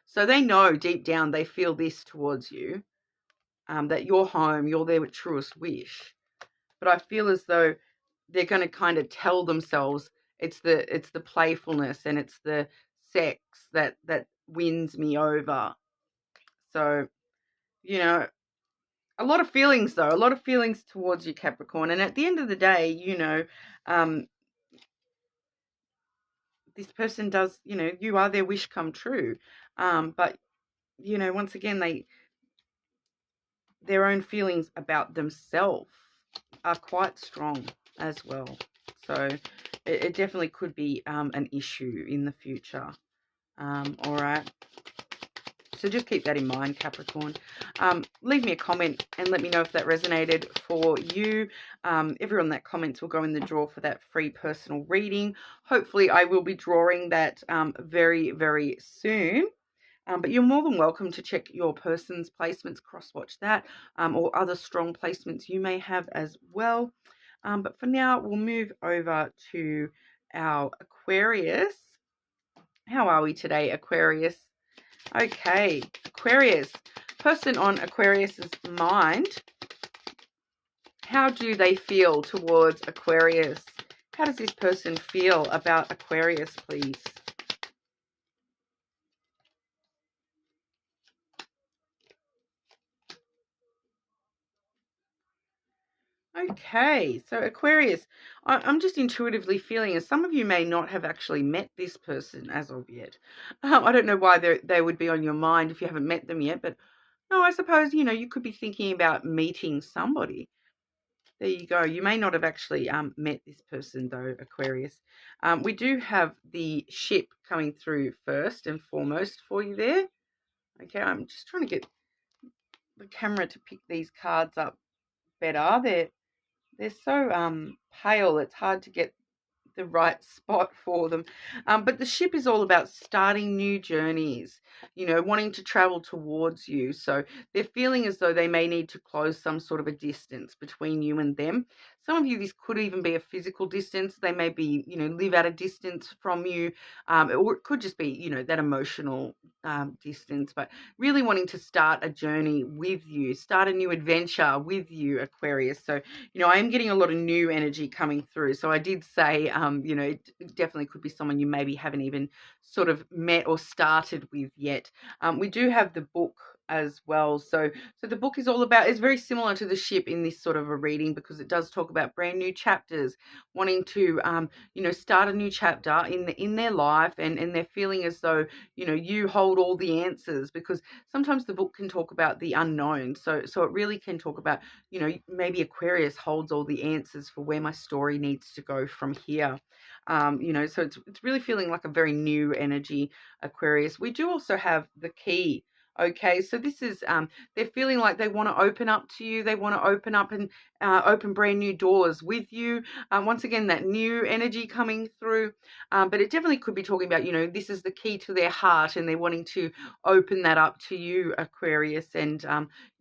So they know deep down, they feel this towards you, that you're home, you're their truest wish. But I feel as though they're going to kind of tell themselves it's the playfulness and it's the sex that wins me over. So, a lot of feelings though, a lot of feelings towards you, Capricorn. And at the end of the day, this person does, you are their wish come true. But, once again, their own feelings about themselves are quite strong as well. So it definitely could be an issue in the future. All right. So just keep that in mind, Capricorn. Leave me a comment and let me know if that resonated for you. Everyone that comments will go in the draw for that free personal reading. Hopefully I will be drawing that very, very soon. But you're more than welcome to check your person's placements, cross-watch that, or other strong placements you may have as well. But for now, we'll move over to our Aquarius. How are we today, Aquarius? Okay, Aquarius. Person on Aquarius's mind. How do they feel towards Aquarius? How does this person feel about Aquarius, please? Okay, so Aquarius, I'm just intuitively feeling as some of you may not have actually met this person as of yet. I don't know why they would be on your mind if you haven't met them yet, but no, I suppose, you could be thinking about meeting somebody. There you go. You may not have actually met this person though, Aquarius. We do have the ship coming through first and foremost for you there. Okay, I'm just trying to get the camera to pick these cards up better. They're so pale, it's hard to get the right spot for them. But the ship is all about starting new journeys, wanting to travel towards you. So they're feeling as though they may need to close some sort of a distance between you and them. Some of you, this could even be a physical distance. They may be, live at a distance from you, or it could just be, that emotional distance, but really wanting to start a journey with you, start a new adventure with you, Aquarius. So, I am getting a lot of new energy coming through. So I did say, it definitely could be someone you maybe haven't even sort of met or started with yet. We do have the book as well. So the book is all about, it's very similar to the ship in this sort of a reading, because it does talk about brand new chapters, wanting to, start a new chapter in their life, and they're feeling as though, you hold all the answers, because sometimes the book can talk about the unknown. So it really can talk about, maybe Aquarius holds all the answers for where my story needs to go from here. So it's really feeling like a very new energy, Aquarius. We do also have the key Okay, so this is they're feeling like they want to open up to you. They want to open up and open brand new doors with you. Once again, that new energy coming through. But it definitely could be talking about, this is the key to their heart, and they're wanting to open that up to you, Aquarius, and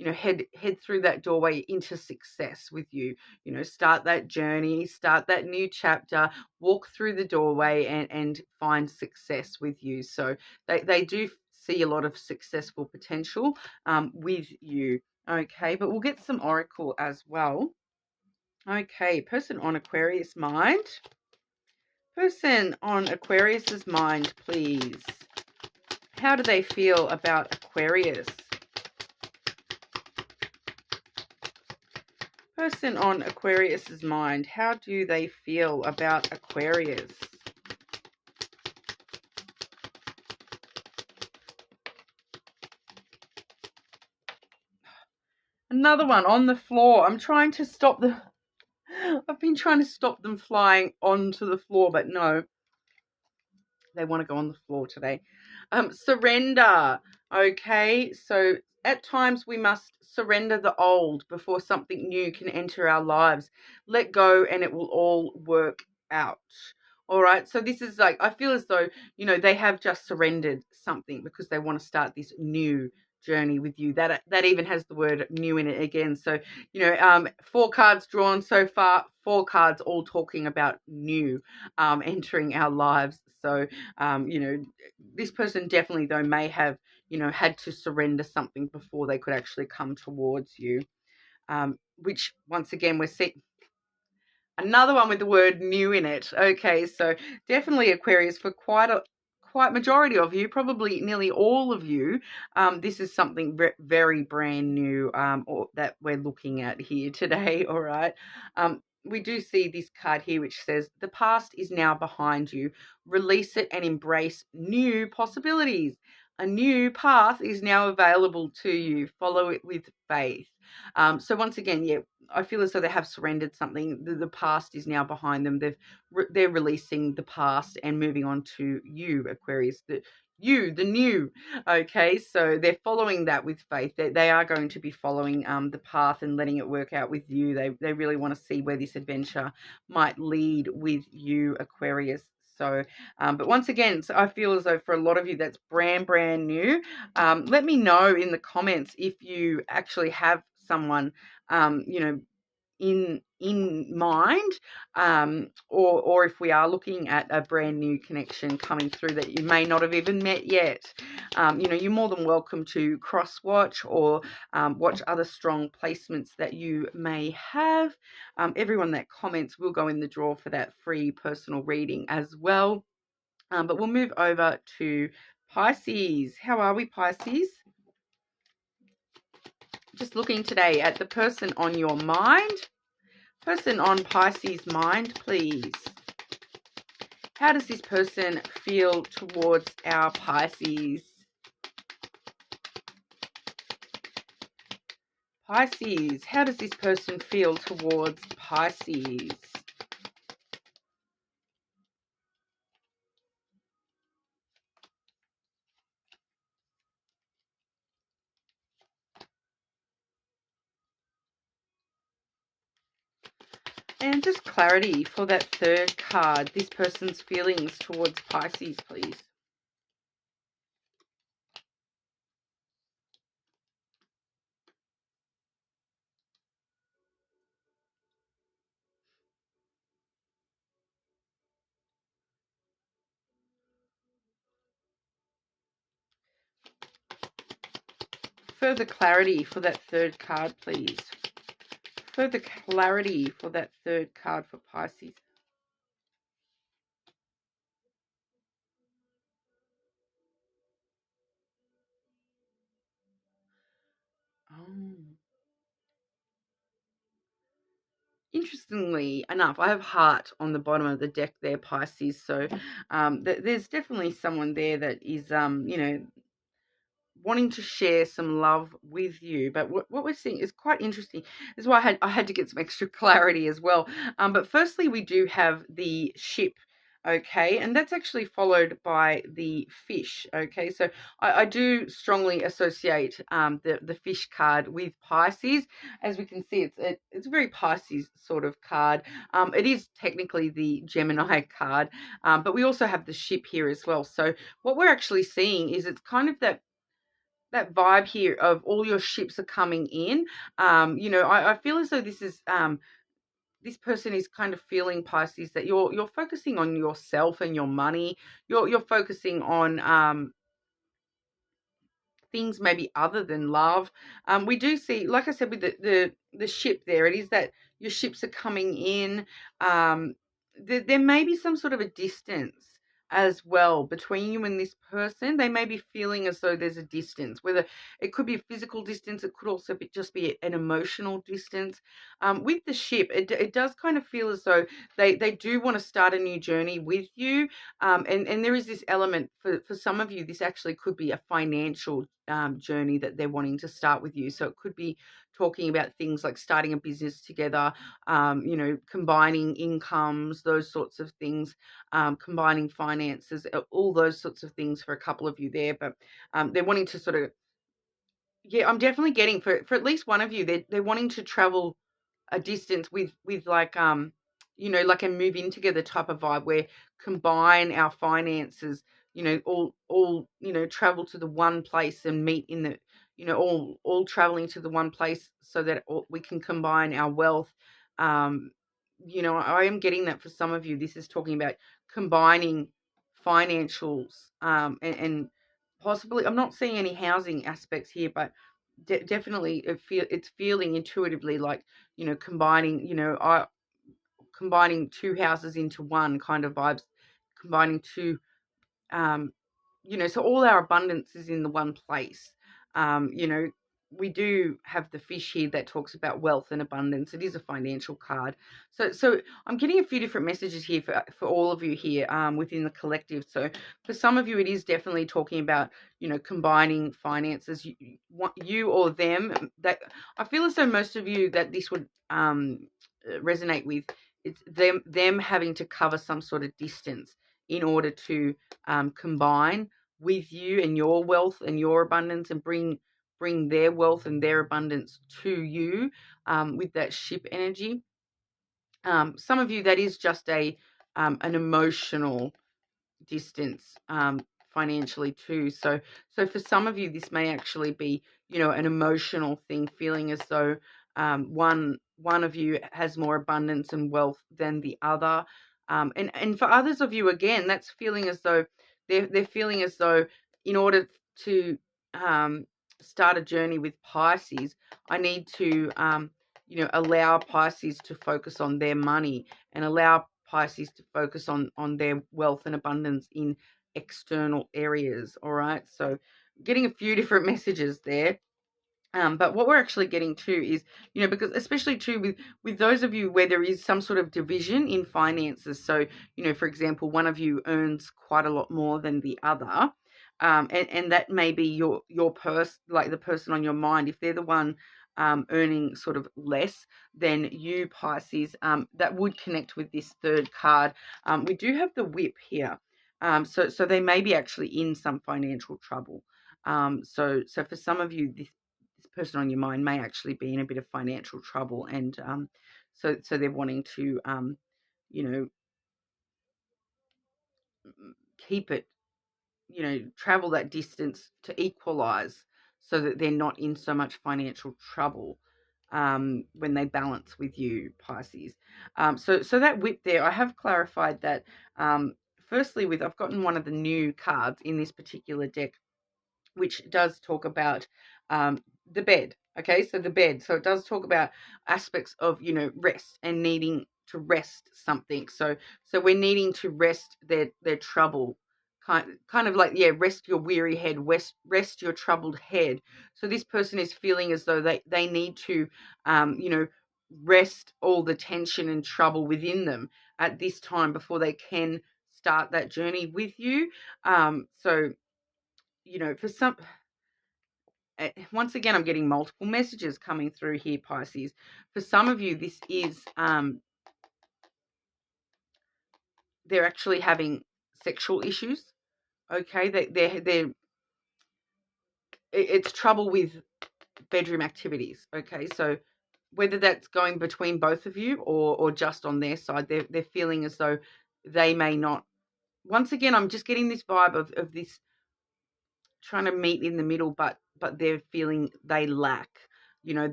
head through that doorway into success with you. Start that journey, start that new chapter, walk through the doorway, and find success with you. So they do see a lot of successful potential with you. Okay, but we'll get some oracle as well. Okay, person on Aquarius mind. Person on Aquarius's mind, please. How do they feel about Aquarius? Person on Aquarius's mind, how do they feel about Aquarius? Another one on the floor. I'm trying to stop the... I've been trying to stop them flying onto the floor, but no. They want to go on the floor today. Surrender. Okay, so at times we must surrender the old before something new can enter our lives. Let go and it will all work out. All right, so this is like, I feel as though, they have just surrendered something because they want to start this new journey with you. That even has the word new in it again. So, 4 cards drawn so far, 4 cards all talking about new entering our lives. So, this person definitely, though, may have, had to surrender something before they could actually come towards you. Which, once again, we're seeing another one with the word new in it. Okay, so definitely Aquarius, for quite majority of you, probably nearly all of you, this is something very brand new or that we're looking at here today. All right. We do see this card here which says the past is now behind you. Release it and embrace new possibilities. A new path is now available to you. Follow it with faith. So once again, yeah, I feel as though they have surrendered something. The past is now behind them. They're releasing the past and moving on to you, Aquarius. The new. Okay, so they're following that with faith. They are going to be following the path and letting it work out with you. They really want to see where this adventure might lead with you, Aquarius. So, but once again, so I feel as though for a lot of you, that's brand new. Let me know in the comments if you actually have someone, in mind, or if we are looking at a brand new connection coming through that you may not have even met yet. You're more than welcome to cross watch or watch other strong placements that you may have. Everyone that comments will go in the draw for that free personal reading as well. But we'll move over to Pisces. How are we, Pisces? Just looking today at the person on your mind. Person on Pisces' mind, please. How does this person feel towards our Pisces? Pisces, how does this person feel towards Pisces? And just clarity for that third card, this person's feelings towards Pisces, please. Further clarity for that third card, please. Further clarity for that third card for Pisces. Interestingly enough, I have heart on the bottom of the deck there, Pisces. So there's definitely someone there that is, wanting to share some love with you. But what we're seeing is quite interesting. This is why I had to get some extra clarity as well. But firstly, we do have the ship Okay, and that's actually followed by the fish. Okay, so I do strongly associate the fish card with Pisces. As we can see, it's a very Pisces sort of card. It is technically the Gemini card, but we also have the ship here as well. So what we're actually seeing is it's kind of that vibe here of all your ships are coming in. I feel as though this person is kind of feeling, Pisces, that you're focusing on yourself and your money. You're focusing on things maybe other than love. We do see, like I said, with the ship there, it is that your ships are coming in. There may be some sort of a distance as well between you and this person. They may be feeling as though there's a distance, whether it could be a physical distance, it could also just be an emotional distance. With the ship, it does kind of feel as though they do want to start a new journey with you. And there is this element for some of you, this actually could be a financial journey that they're wanting to start with you. So it could be talking about things like starting a business together, combining incomes, those sorts of things, combining finances, all those sorts of things for a couple of you there. But they're wanting to sort of, yeah, I'm definitely getting for at least one of you, they're wanting to travel a distance with like a move in together type of vibe, where combine our finances, all travel to the one place and meet in the, all traveling to the one place so that we can combine our wealth. I am getting that for some of you. This is talking about combining financials, and possibly, I'm not seeing any housing aspects here, but definitely it's feeling intuitively like, combining, combining two houses into one kind of vibes, combining two, um, so all our abundance is in the one place. We do have the fish here that talks about wealth and abundance. It is a financial card. So I'm getting a few different messages here for all of you here, within the collective. So for some of you, it is definitely talking about, combining finances, you or them. That I feel as though most of you that this would resonate with. It's them having to cover some sort of distance in order to combine with you and your wealth and your abundance, and bring their wealth and their abundance to you, with that ship energy. Some of you, that is just an emotional distance, financially too. So for some of you, this may actually be, an emotional thing, feeling as though one of you has more abundance and wealth than the other. And for others of you, again, that's feeling as though they're feeling as though, in order to start a journey with Pisces, I need to allow Pisces to focus on their money, and allow Pisces to focus on their wealth and abundance in external areas. All right, so getting a few different messages there. But what we're actually getting to is, because especially too with those of you where there is some sort of division in finances. So, for example, one of you earns quite a lot more than the other. And that may be your like the person on your mind. If they're the one earning sort of less than you, Pisces, that would connect with this third card. We do have the whip here. So they may be actually in some financial trouble. So for some of you, this person on your mind may actually be in a bit of financial trouble, and so they're wanting to keep it, travel that distance to equalize, so that they're not in so much financial trouble when they balance with you, Pisces. So that whip there, I have clarified that. Firstly, I've gotten one of the new cards in this particular deck, which does talk about the bed. Okay, so the bed. So it does talk about aspects of, rest and needing to rest something. So we're needing to rest their trouble. Kind of like, yeah, rest your weary head, rest your troubled head. So this person is feeling as though they need to, rest all the tension and trouble within them at this time before they can start that journey with you. So for some, once again, I'm getting multiple messages coming through here, Pisces. For some of you, this is they're actually having sexual issues. Okay, it's trouble with bedroom activities. Okay, so whether that's going between both of you or just on their side, they're feeling as though they may not. Once again, I'm just getting this vibe of this trying to meet in the middle, but they're feeling they lack.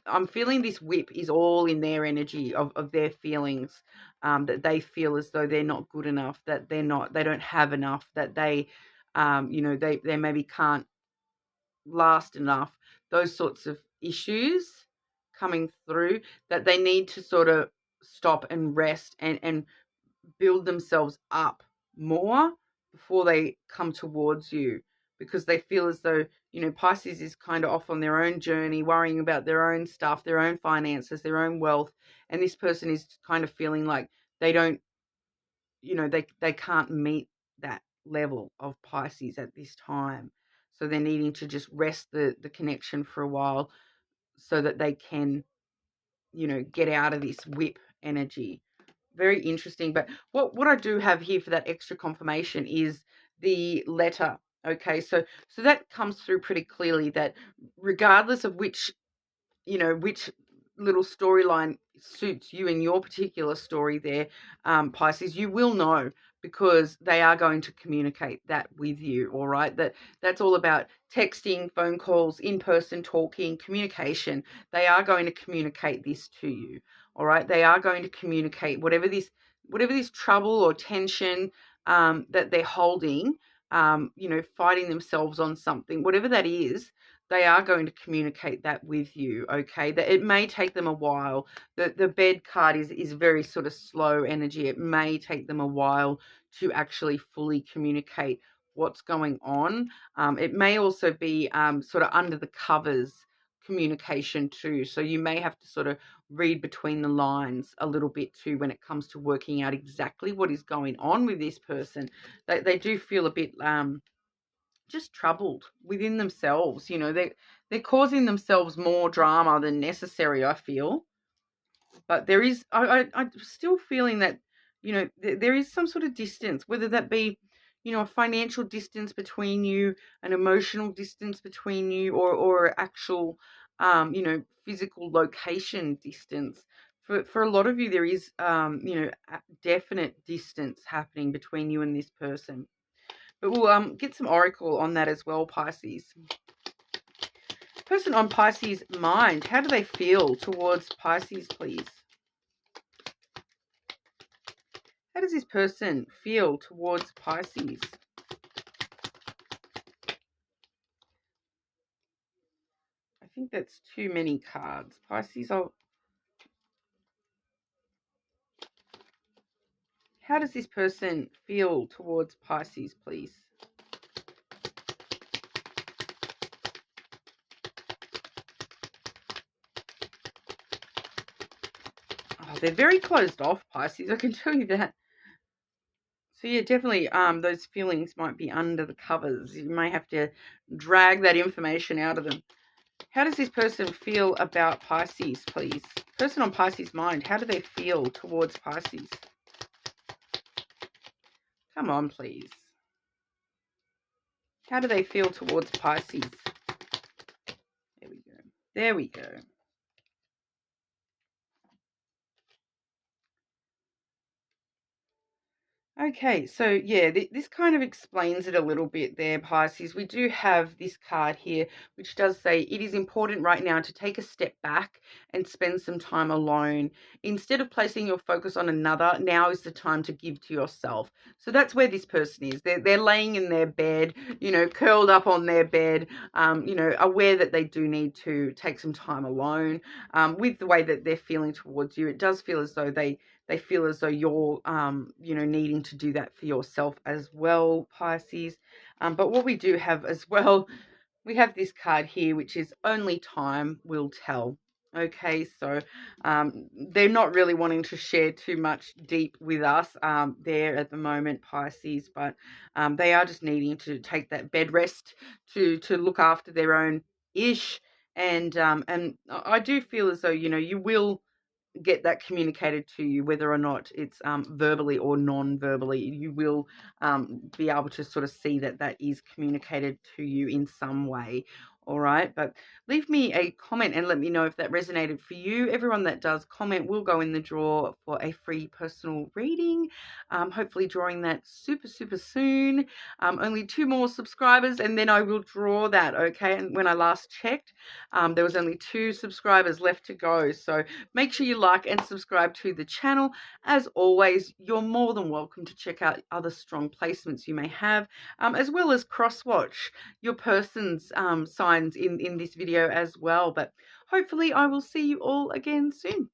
I'm feeling this whip is all in their energy of their feelings, that they feel as though they're not good enough, that they don't have enough, that they maybe can't last enough. Those sorts of issues coming through, that they need to sort of stop and rest and build themselves up more before they come towards you, because they feel as though, Pisces is kind of off on their own journey, worrying about their own stuff, their own finances, their own wealth. And this person is kind of feeling like they don't, they can't meet that level of Pisces at this time. So they're needing to just rest the connection for a while so that they can, get out of this whip energy. Very interesting. But what I do have here for that extra confirmation is the letter. Okay, so that comes through pretty clearly, that regardless of which little storyline suits you in your particular story there, Pisces, you will know, because they are going to communicate that with you. All right, that's all about texting, phone calls, in-person talking, communication. They are going to communicate this to you. All right, they are going to communicate whatever this trouble or tension that they're holding, fighting themselves on something, whatever that is. They are going to communicate that with you, okay? That it may take them a while. The bed card is very sort of slow energy. It may take them a while to actually fully communicate what's going on. It may also be sort of under the covers communication too. So you may have to sort of read between the lines a little bit too when it comes to working out exactly what is going on with this person. They do feel a bit just troubled within themselves. They're causing themselves more drama than necessary, I feel. But there is, I'm still feeling that, there is some sort of distance, whether that be, a financial distance between you, an emotional distance between you, or actual, physical location distance. For a lot of you, there is, a definite distance happening between you and this person. But we'll get some oracle on that as well, Pisces. Person on Pisces' mind, how do they feel towards Pisces, please? How does this person feel towards Pisces? I think that's too many cards. Pisces, how does this person feel towards Pisces, please? Oh, they're very closed off, Pisces, I can tell you that. So yeah, definitely those feelings might be under the covers. You may have to drag that information out of them. How does this person feel about Pisces, please? Person on Pisces' mind, how do they feel towards Pisces? Come on, please. How do they feel towards Pisces? There we go. There we go. Okay, so yeah, this kind of explains it a little bit there, Pisces. We do have this card here, which does say it is important right now to take a step back and spend some time alone. Instead of placing your focus on another, now is the time to give to yourself. So that's where this person is. They're laying in their bed, curled up on their bed, aware that they do need to take some time alone. With the way that they're feeling towards you, it does feel as though they feel as though you're, needing to do that for yourself as well, Pisces. But what we do have as well, we have this card here, which is only time will tell. Okay, so they're not really wanting to share too much deep with us there at the moment, Pisces, but they are just needing to take that bed rest to look after their own ish. And I do feel as though, you will get that communicated to you, whether or not it's verbally or non-verbally. You will be able to sort of see that that is communicated to you in some way. All right, but leave me a comment and let me know if that resonated for you. Everyone that does comment will go in the draw for a free personal reading. Hopefully drawing that super soon. Only 2 more subscribers and then I will draw that, okay? And when I last checked, there was only 2 subscribers left to go. So make sure you like and subscribe to the channel. As always, you're more than welcome to check out other strong placements you may have, as well as cross-watch your person's signs in this video as well. But hopefully I will see you all again soon.